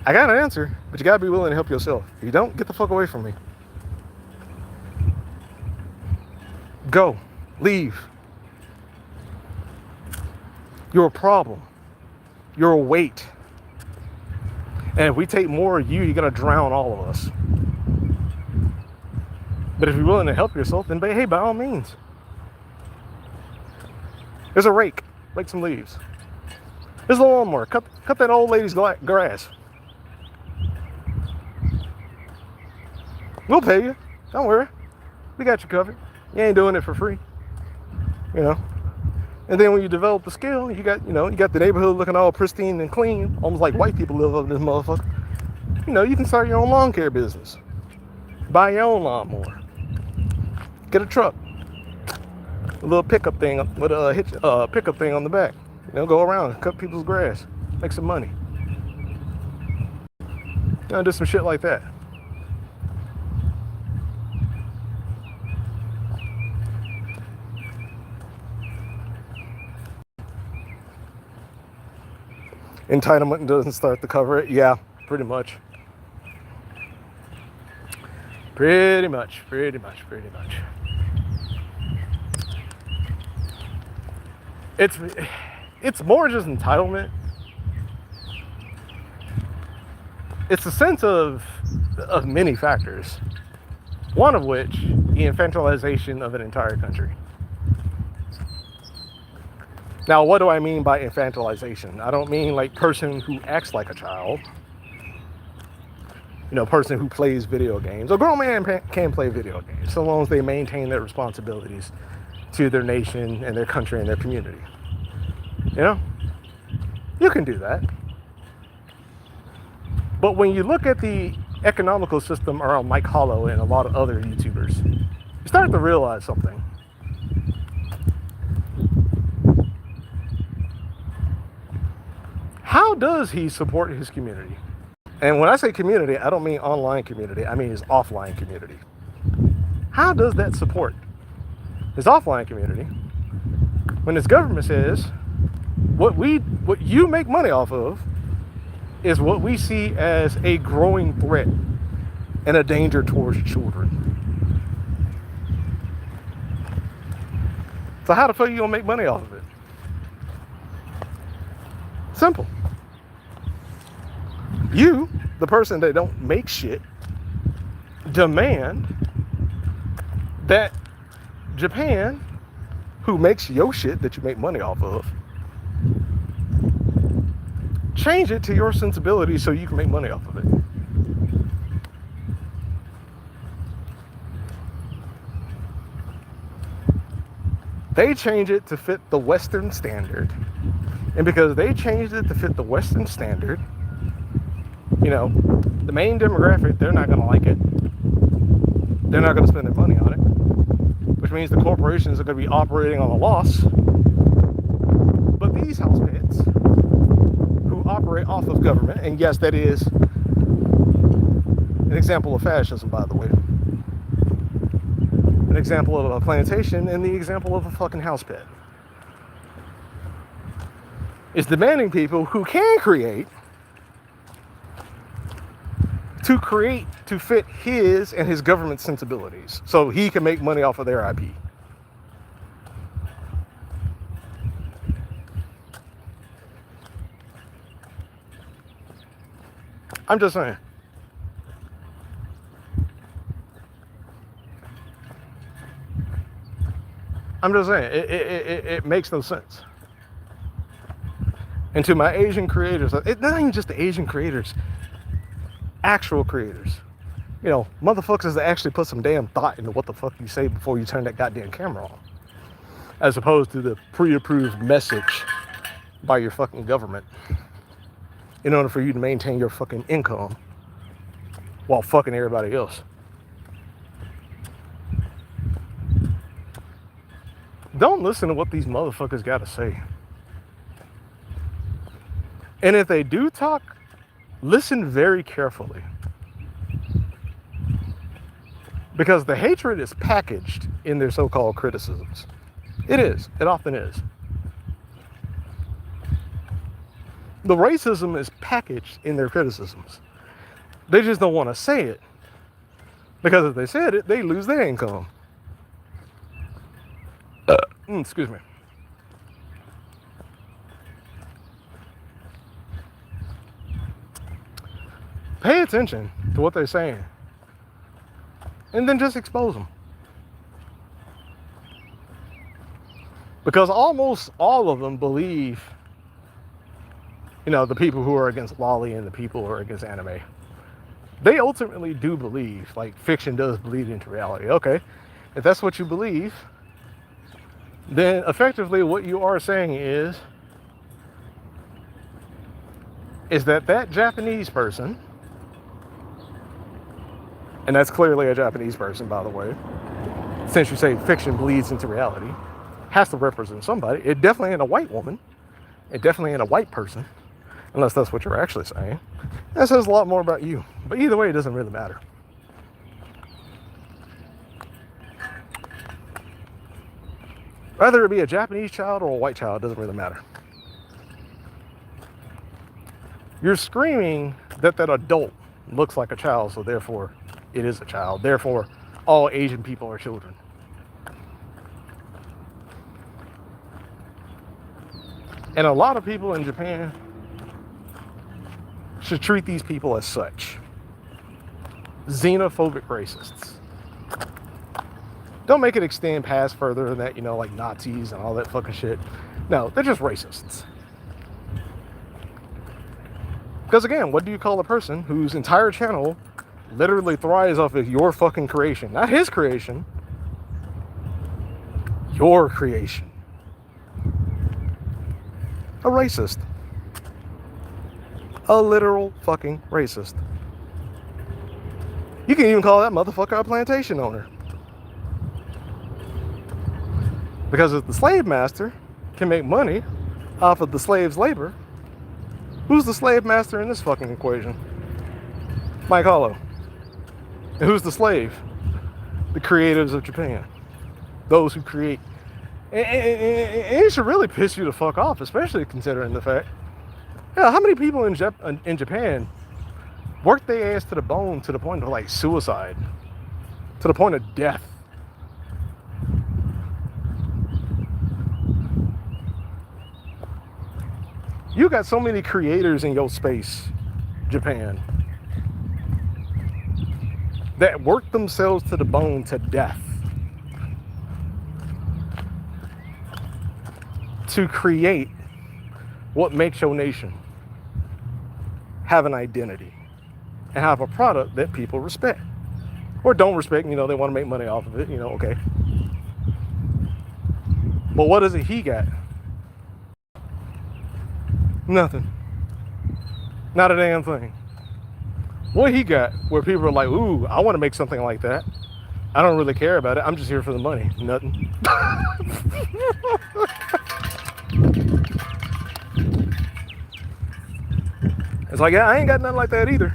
I got an answer, but you gotta be willing to help yourself. If you don't, get the fuck away from me. Go. Leave. You're a problem. You're a weight. And if we take more of you, you're gonna drown all of us. But if you're willing to help yourself, then hey, by all means. There's a rake. Rake some leaves. There's a lawnmower. Cut that old lady's grass. We'll pay you. Don't worry. We got you covered. You ain't doing it for free. You know. And then when you develop the skill, you got the neighborhood looking all pristine and clean, almost like white people live up in this motherfucker. You know, you can start your own lawn care business. Buy your own lawnmower. Get a truck. A little pickup thing with a pickup thing on the back. You know, go around and cut people's grass. Make some money. You know, do some shit like that. Entitlement doesn't start to cover it. Yeah, pretty much. Pretty much. It's more just entitlement. It's a sense of many factors. One of which, the infantilization of an entire country. Now, what do I mean by infantilization? I don't mean like person who acts like a child. You know, person who plays video games. A grown man can play video games, so long as they maintain their responsibilities to their nation and their country and their community. You know? You can do that. But when you look at the economical system around Mike Hollow and a lot of other YouTubers, you start to realize something. How does he support his community? And when I say community, I don't mean online community. I mean his offline community. How does that support his offline community when his government says what you make money off of is what we see as a growing threat and a danger towards children? So how the fuck are you gonna make money off of it? Simple. You, the person that don't make shit, demand that Japan, who makes your shit that you make money off of, change it to your sensibility so you can make money off of it. They change it to fit the Western standard. And because they changed it to fit the Western standard, you know, the main demographic, they're not going to like it. They're not going to spend their money on it. Which means the corporations are going to be operating on a loss. But these house pets, who operate off of government, and yes, that is an example of fascism, by the way. An example of a plantation and the example of a fucking house pet. Is demanding people who can create to fit his and his government sensibilities so he can make money off of their IP. I'm just saying. It makes no sense. And to my Asian creators, it's not even just the Asian creators, actual creators. You know, motherfuckers that actually put some damn thought into what the fuck you say before you turn that goddamn camera on. As opposed to the pre-approved message by your fucking government in order for you to maintain your fucking income while fucking everybody else. Don't listen to what these motherfuckers gotta say. And if they do talk, listen very carefully. Because the hatred is packaged in their so-called criticisms. It is. It often is. The racism is packaged in their criticisms. They just don't want to say it. Because if they said it, they lose their income. Excuse me. Pay attention to what they're saying. And then just expose them. Because almost all of them believe, the people who are against Lolly and the people who are against anime, they ultimately do believe, like, fiction does bleed into reality. Okay, if that's what you believe, then effectively what you are saying is that Japanese person, and that's clearly a Japanese person, by the way, since you say fiction bleeds into reality, has to represent somebody. It definitely ain't a white woman. It definitely ain't a white person, unless that's what you're actually saying. That says a lot more about you. But either way, it doesn't really matter. Whether it be a Japanese child or a white child, it doesn't really matter. You're screaming that adult looks like a child, so therefore it is a child. Therefore, all Asian people are children. And a lot of people in Japan should treat these people as such. Xenophobic racists. Don't make it extend past further than that, like Nazis and all that fucking shit. No, they're just racists. Because again, what do you call a person whose entire channel literally thrives off of your fucking creation? Not his creation. Your creation. A racist. A literal fucking racist. You can even call that motherfucker a plantation owner. Because if the slave master can make money off of the slave's labor, who's the slave master in this fucking equation? Mike Hollow. And who's the slave? The creatives of Japan. Those who create. And it should really piss you the fuck off, especially considering the fact, how many people in Japan work their ass to the bone to the point of like suicide, to the point of death. You got so many creators in your space, Japan, that work themselves to the bone to death to create what makes your nation have an identity and have a product that people respect or don't respect. They want to make money off of it, okay. But what is it he got? Nothing. Not a damn thing. What he got where people are like, ooh, I want to make something like that. I don't really care about it. I'm just here for the money. Nothing. It's like, I ain't got nothing like that either.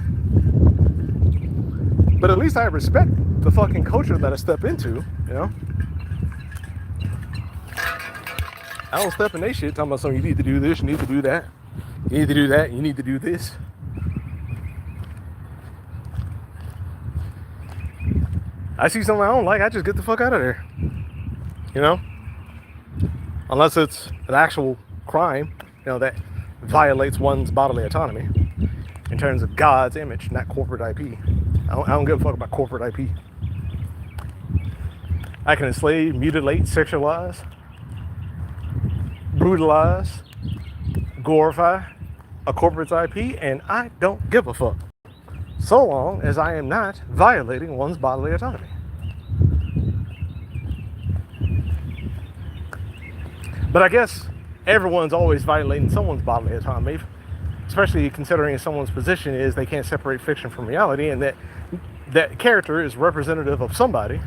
But at least I respect the fucking culture that I step into, I don't step in that shit talking about something, you need to do this, you need to do that. You need to do that, you need to do this. I see something I don't like, I just get the fuck out of there. Unless it's an actual crime, that violates one's bodily autonomy in terms of God's image, not corporate IP. I don't give a fuck about corporate IP. I can enslave, mutilate, sexualize, brutalize, glorify a corporate's IP, and I don't give a fuck. So long as I am not violating one's bodily autonomy. But I guess everyone's always violating someone's bodily autonomy, especially considering someone's position is they can't separate fiction from reality, and that character is representative of somebody.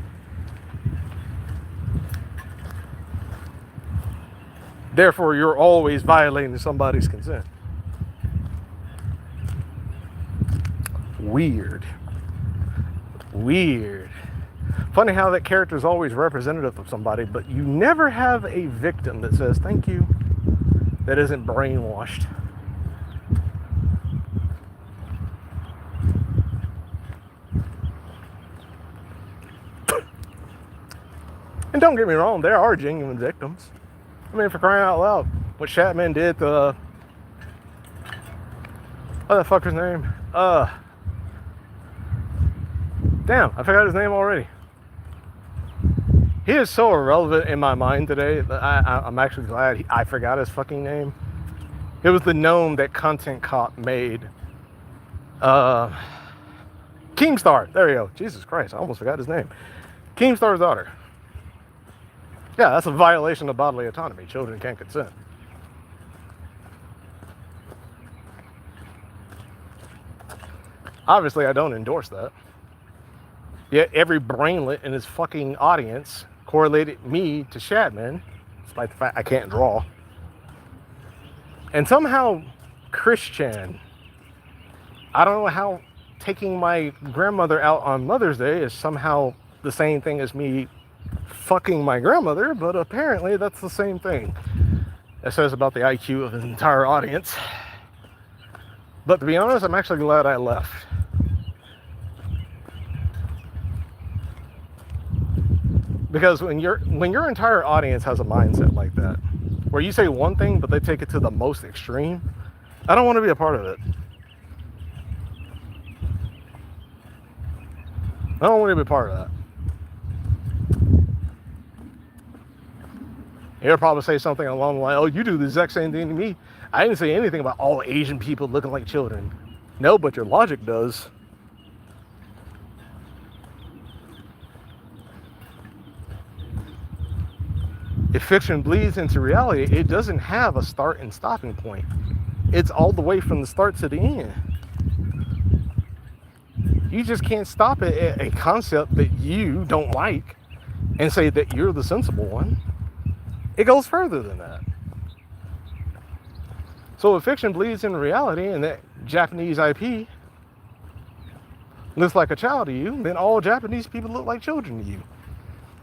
Therefore, you're always violating somebody's consent. Weird. Funny how that character is always representative of somebody, but you never have a victim that says thank you, that isn't brainwashed. And don't get me wrong, there are genuine victims. I mean, for crying out loud, what Chapman did to, what the fucker's name? Damn, I forgot his name already. He is so irrelevant in my mind today that I'm actually glad I forgot his fucking name. It was the gnome that Content Cop made. Keemstar, there you go. Jesus Christ, I almost forgot his name. Keemstar's daughter. Yeah, that's a violation of bodily autonomy. Children can't consent. Obviously, I don't endorse that. Yet every brainlet in his fucking audience correlated me to Chapman, despite the fact I can't draw. And somehow, Christian, I don't know how taking my grandmother out on Mother's Day is somehow the same thing as me fucking my grandmother, but apparently that's the same thing. It says about the IQ of the entire audience. But to be honest, I'm actually glad I left. Because when your entire audience has a mindset like that, where you say one thing but they take it to the most extreme, I don't want to be a part of it. I don't want to be a part of that. He'll probably say something along the line, oh, you do the exact same thing to me. I didn't say anything about all Asian people looking like children. No, but your logic does. If fiction bleeds into reality, it doesn't have a start and stopping point. It's all the way from the start to the end. You just can't stop it at a concept that you don't like and say that you're the sensible one. It goes further than that. So if fiction bleeds into reality and that Japanese IP looks like a child to you, then all Japanese people look like children to you.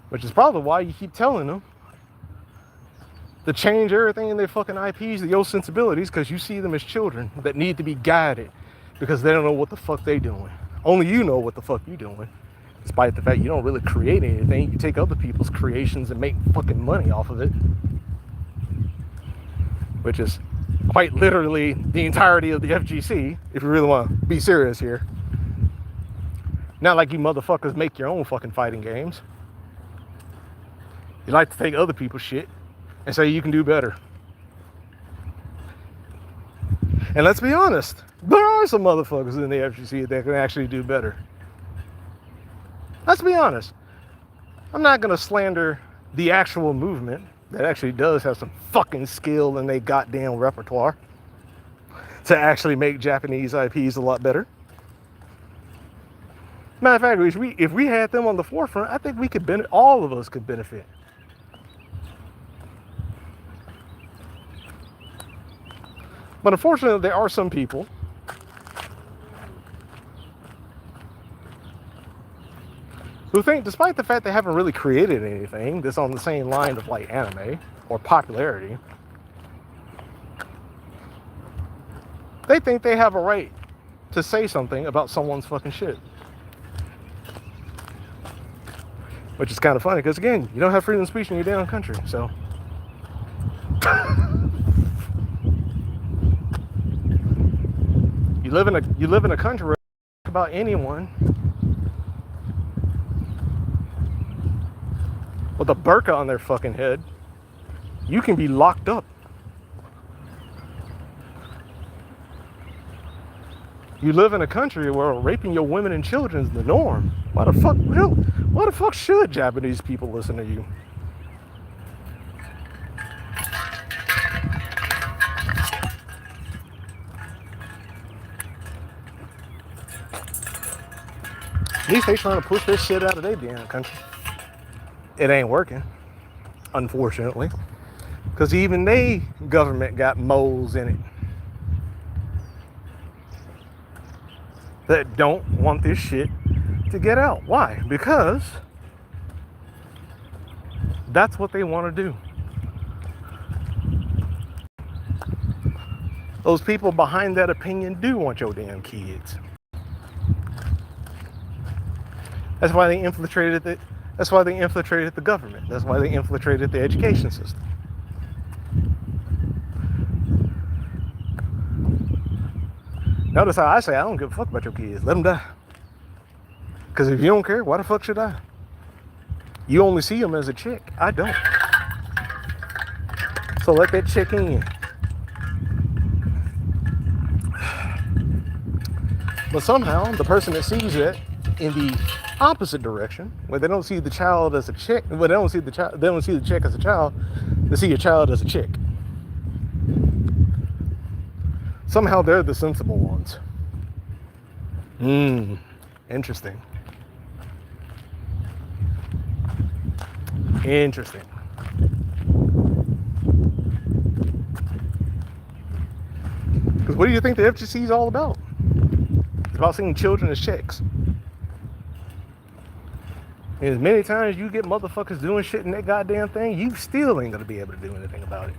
Which is probably why you keep telling them to change everything in their fucking IPs to your sensibilities, because you see them as children that need to be guided because they don't know what the fuck they doing. Only you know what the fuck you doing. Despite the fact you don't really create anything, you take other people's creations and make fucking money off of it. Which is quite literally the entirety of the FGC, if you really want to be serious here. Not like you motherfuckers make your own fucking fighting games. You like to take other people's shit and say you can do better. And let's be honest, there are some motherfuckers in the FGC that can actually do better. Let's be honest. I'm not going to slander the actual movement that actually does have some fucking skill in their goddamn repertoire to actually make Japanese IPs a lot better. Matter of fact, if we had them on the forefront, I think we could benefit, all of us could benefit. But unfortunately, there are some people who think, despite the fact they haven't really created anything that's on the same line of like anime or popularity, they think they have a right to say something about someone's fucking shit. Which is kind of funny, because again, you don't have freedom of speech in your damn country, so. You live in a country where you talk about anyone with a burqa on their fucking head, you can be locked up. You live in a country where raping your women and children is the norm. Why the fuck should Japanese people listen to you? At least they trying to push this shit out of their damn country. It ain't working, unfortunately, because even they government got moles in it that don't want this shit to get out. Why? Because That's what they want to do. Those people behind that opinion do want your damn kids. That's why they infiltrated the government. That's why they infiltrated the education system. Notice how I say I don't give a fuck about your kids. Let them die. Because if you don't care, why the fuck should I? You only see them as a chick. I don't. So let that chick in. But somehow, the person that sees it in the opposite direction, where they don't see the child as a chick, where they don't see the chick as a child, they see a child as a chick. Somehow they're the sensible ones. Interesting. Interesting. Because what do you think the FGC is all about? It's about seeing children as chicks. And as many times you get motherfuckers doing shit in that goddamn thing, you still ain't gonna be able to do anything about it.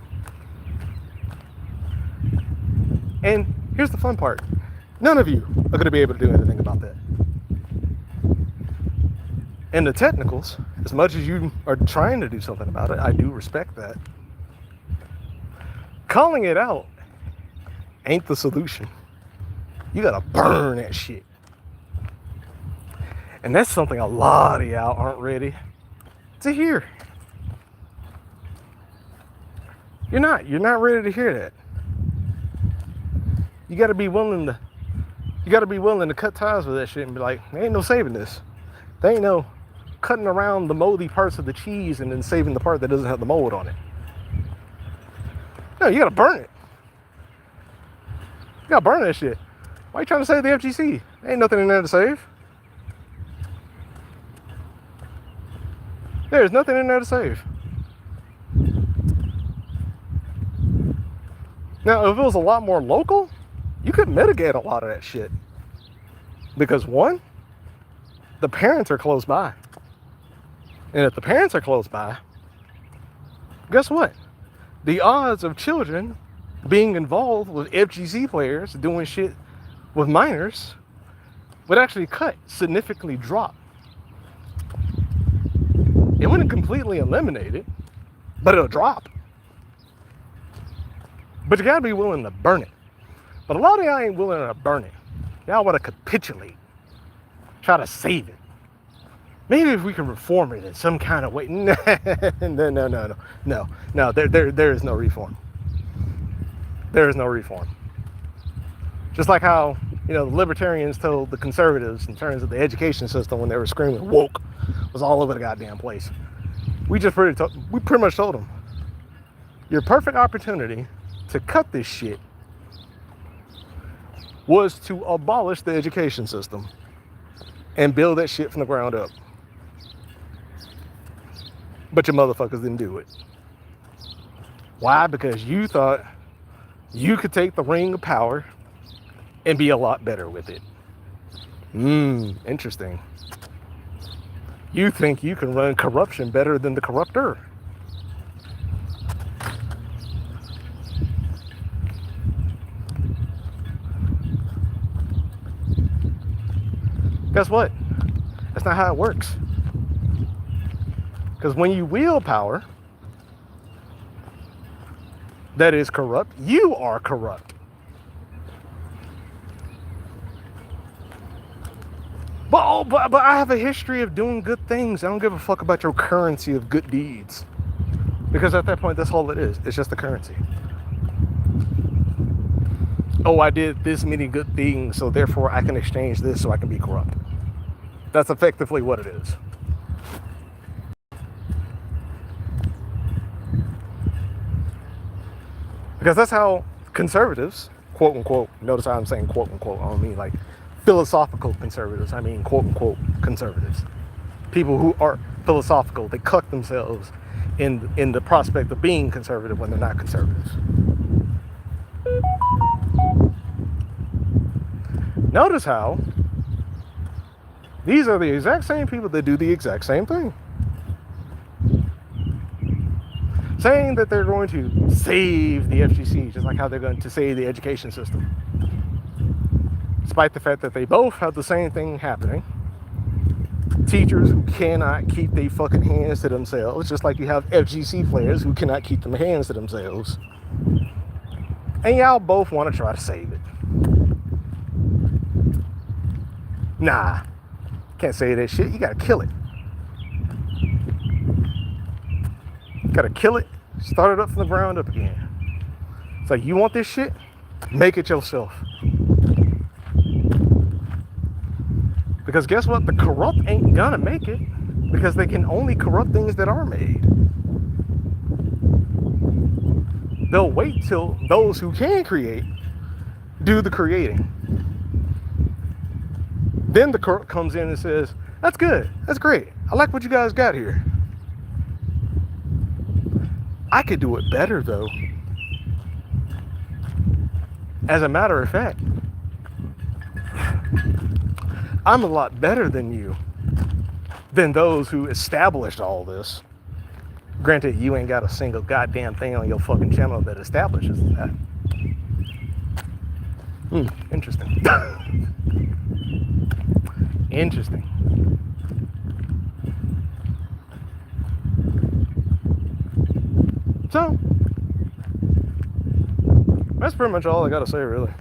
And here's the fun part. None of you are gonna be able to do anything about that. And the technicals, as much as you are trying to do something about it, I do respect that. Calling it out ain't the solution. You gotta burn that shit. And that's something a lot of y'all aren't ready to hear. You're not ready to hear that. You gotta be willing to cut ties with that shit and be like, there ain't no saving this. There ain't no cutting around the moldy parts of the cheese and then saving the part that doesn't have the mold on it. No, you gotta burn it. You gotta burn that shit. Why are you trying to save the FGC? There ain't nothing in there to save. There's nothing in there to save. Now, if it was a lot more local, you could mitigate a lot of that shit. Because one, the parents are close by. And if the parents are close by, guess what? The odds of children being involved with FGC players doing shit with minors would actually significantly drop. It wouldn't completely eliminate it, but it'll drop. But you gotta be willing to burn it. But a lot of y'all ain't willing to burn it. Y'all want to capitulate, try to save it. Maybe if we can reform it in some kind of way. No. There is no reform. There is no reform. Just like how, the libertarians told the conservatives in terms of the education system when they were screaming woke was all over the goddamn place. We pretty much told them, your perfect opportunity to cut this shit was to abolish the education system and build that shit from the ground up. But your motherfuckers didn't do it. Why? Because you thought you could take the ring of power and be a lot better with it. Interesting. You think you can run corruption better than the corruptor. Guess what? That's not how it works. Because when you wield power that is corrupt, you are corrupt. But I have a history of doing good things. I don't give a fuck about your currency of good deeds. Because at that point, that's all it is. It's just a currency. Oh, I did this many good things, so therefore I can exchange this so I can be corrupt. That's effectively what it is. Because that's how conservatives, quote unquote, notice how I'm saying quote unquote, I don't mean like philosophical conservatives, I mean quote unquote conservatives. People who are philosophical, they cuck themselves in the prospect of being conservative when they're not conservatives. Notice how these are the exact same people that do the exact same thing. saying that they're going to save the FGC, just like how they're going to save the education system, despite the fact that they both have the same thing happening. Teachers who cannot keep their fucking hands to themselves, just like you have FGC players who cannot keep their hands to themselves. And y'all both want to try to save it. Nah, can't save that shit. You gotta kill it. Gotta kill it, start it up from the ground up again. It's like, you want this shit? Make it yourself. Because guess what? The corrupt ain't gonna make it, because they can only corrupt things that are made. They'll wait till those who can create do the creating. Then the corrupt comes in and says, that's good, that's great, I like what you guys got here. I could do it better though. As a matter of fact, I'm a lot better than you, than those who established all this. Granted, you ain't got a single goddamn thing on your fucking channel that establishes that. Interesting. Interesting. So, that's pretty much all I gotta say, really.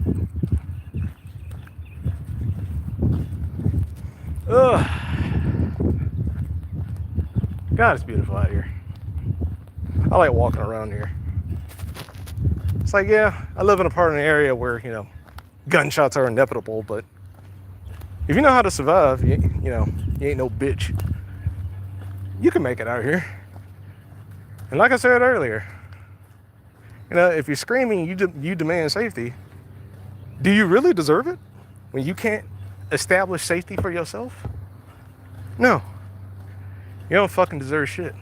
Ugh. God, it's beautiful out here. I like walking around here. It's like, yeah, I live in a part of an area where, you know, gunshots are inevitable, but if you know how to survive, you know, you ain't no bitch. You can make it out here. And like I said earlier, you know, if you're screaming you demand safety, do you really deserve it when you can't establish safety for yourself? No. You don't fucking deserve shit.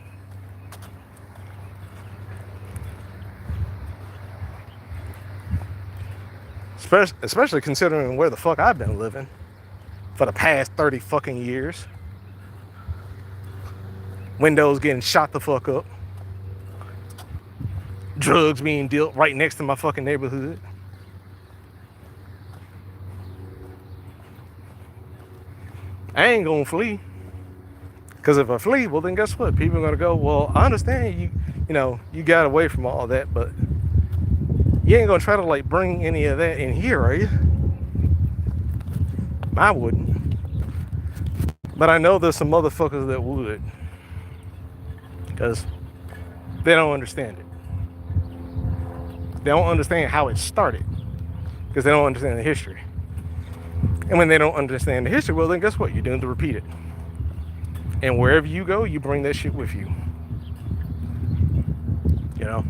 Especially considering where the fuck I've been living for the past 30 fucking years. Windows getting shot the fuck up. Drugs being dealt right next to my fucking neighborhood. I ain't gonna flee. Because if I flee, well then guess what? People are gonna go, well, I understand you know, you got away from all that, but you ain't gonna try to like bring any of that in here, are you? I wouldn't. But I know there's some motherfuckers that would. Because they don't understand it. They don't understand how it started. Because they don't understand the history. And when they don't understand the history, well then guess what? You're doomed to repeat it. And wherever you go, you bring that shit with you. You know?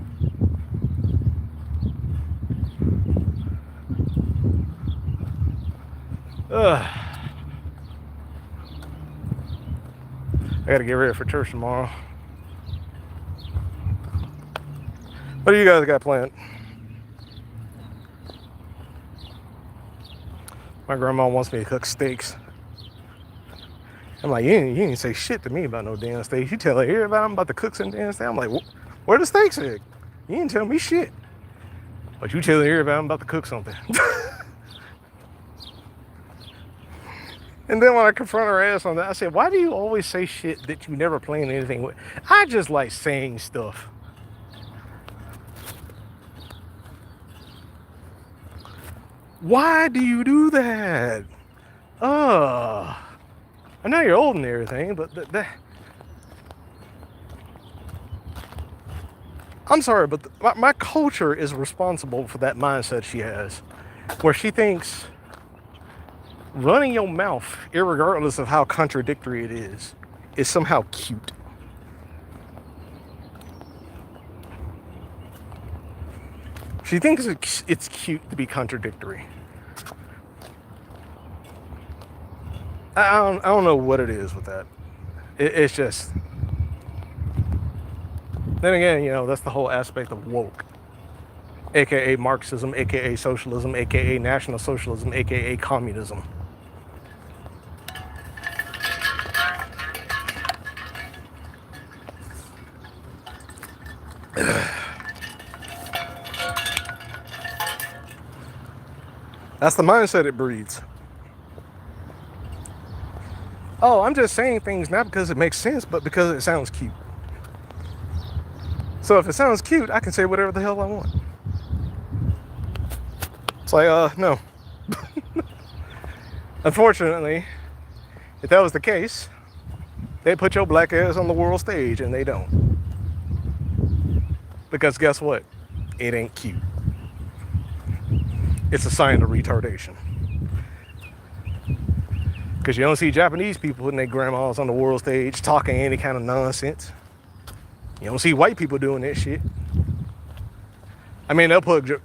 I gotta get ready for church tomorrow. What do you guys got planned? My grandma wants me to cook steaks. I'm like, you didn't say shit to me about no damn steaks. You tell her everybody I'm about to cook some damn steaks. I'm like, where the steaks at? You didn't tell me shit. But you tell everybody I'm about to cook something. And then when I confront her ass on that, I said, why do you always say shit that you never plan anything with? I just like saying stuff. Why do you do that? I know you're old and everything, but I'm sorry, but my culture is responsible for that mindset she has, where she thinks running your mouth, irregardless of how contradictory it is somehow cute. She thinks it's cute to be contradictory. I don't know what it is with that. It's just. Then again, you know, that's the whole aspect of woke. AKA Marxism, AKA socialism, AKA National Socialism, AKA communism. That's the mindset it breeds. Oh, I'm just saying things not because it makes sense, but because it sounds cute. So if it sounds cute, I can say whatever the hell I want. It's like, no. Unfortunately, if that was the case, they put your black ass on the world stage, and they don't. Because guess what? It ain't cute. It's a sign of retardation. Because you don't see Japanese people putting their grandmas on the world stage talking any kind of nonsense. You don't see white people doing that shit. I mean, they'll put Joe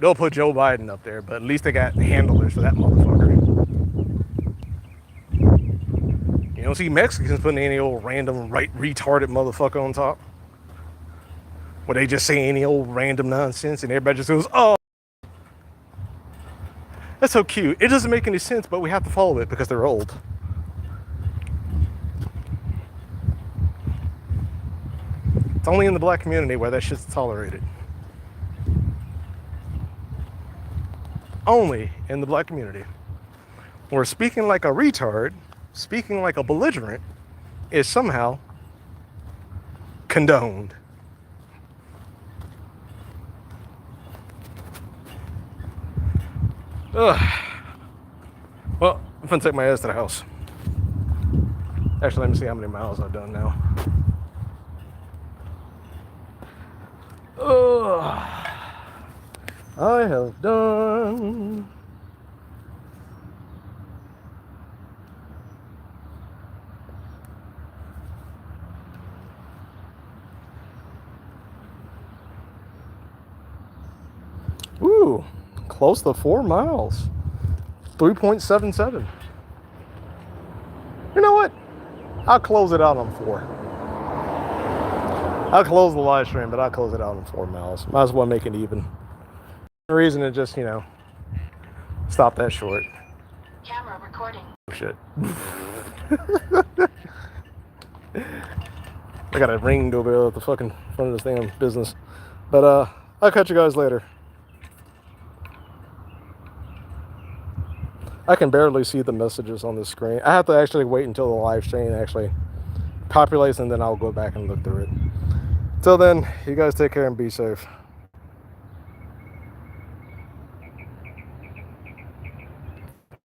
Biden up there, but at least they got handlers for that motherfucker. You don't see Mexicans putting any old random retarded motherfucker on top. Where they just say any old random nonsense and everybody just goes, oh. That's so cute. It doesn't make any sense, but we have to follow it because they're old. It's only in the black community where that shit's tolerated. Only in the black community. Where speaking like a retard, speaking like a belligerent, is somehow condoned. Ugh. Well, I'm gonna take my ass to the house. Actually, let me see how many miles I've done now. Ugh. I have done close to 4 miles. 3.77. You know what? I'll close it out on 4. I'll close the live stream, but I'll close it out on 4 miles. Might as well make it even. No reason to just, stop that short. Camera recording. Oh, shit. I got a ring over there at the fucking front of this damn business. But I'll catch you guys later. I can barely see the messages on the screen. I have to actually wait until the live stream actually populates, and then I'll go back and look through it. Till then, you guys take care and be safe.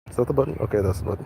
Is that the button? Okay, that's the button.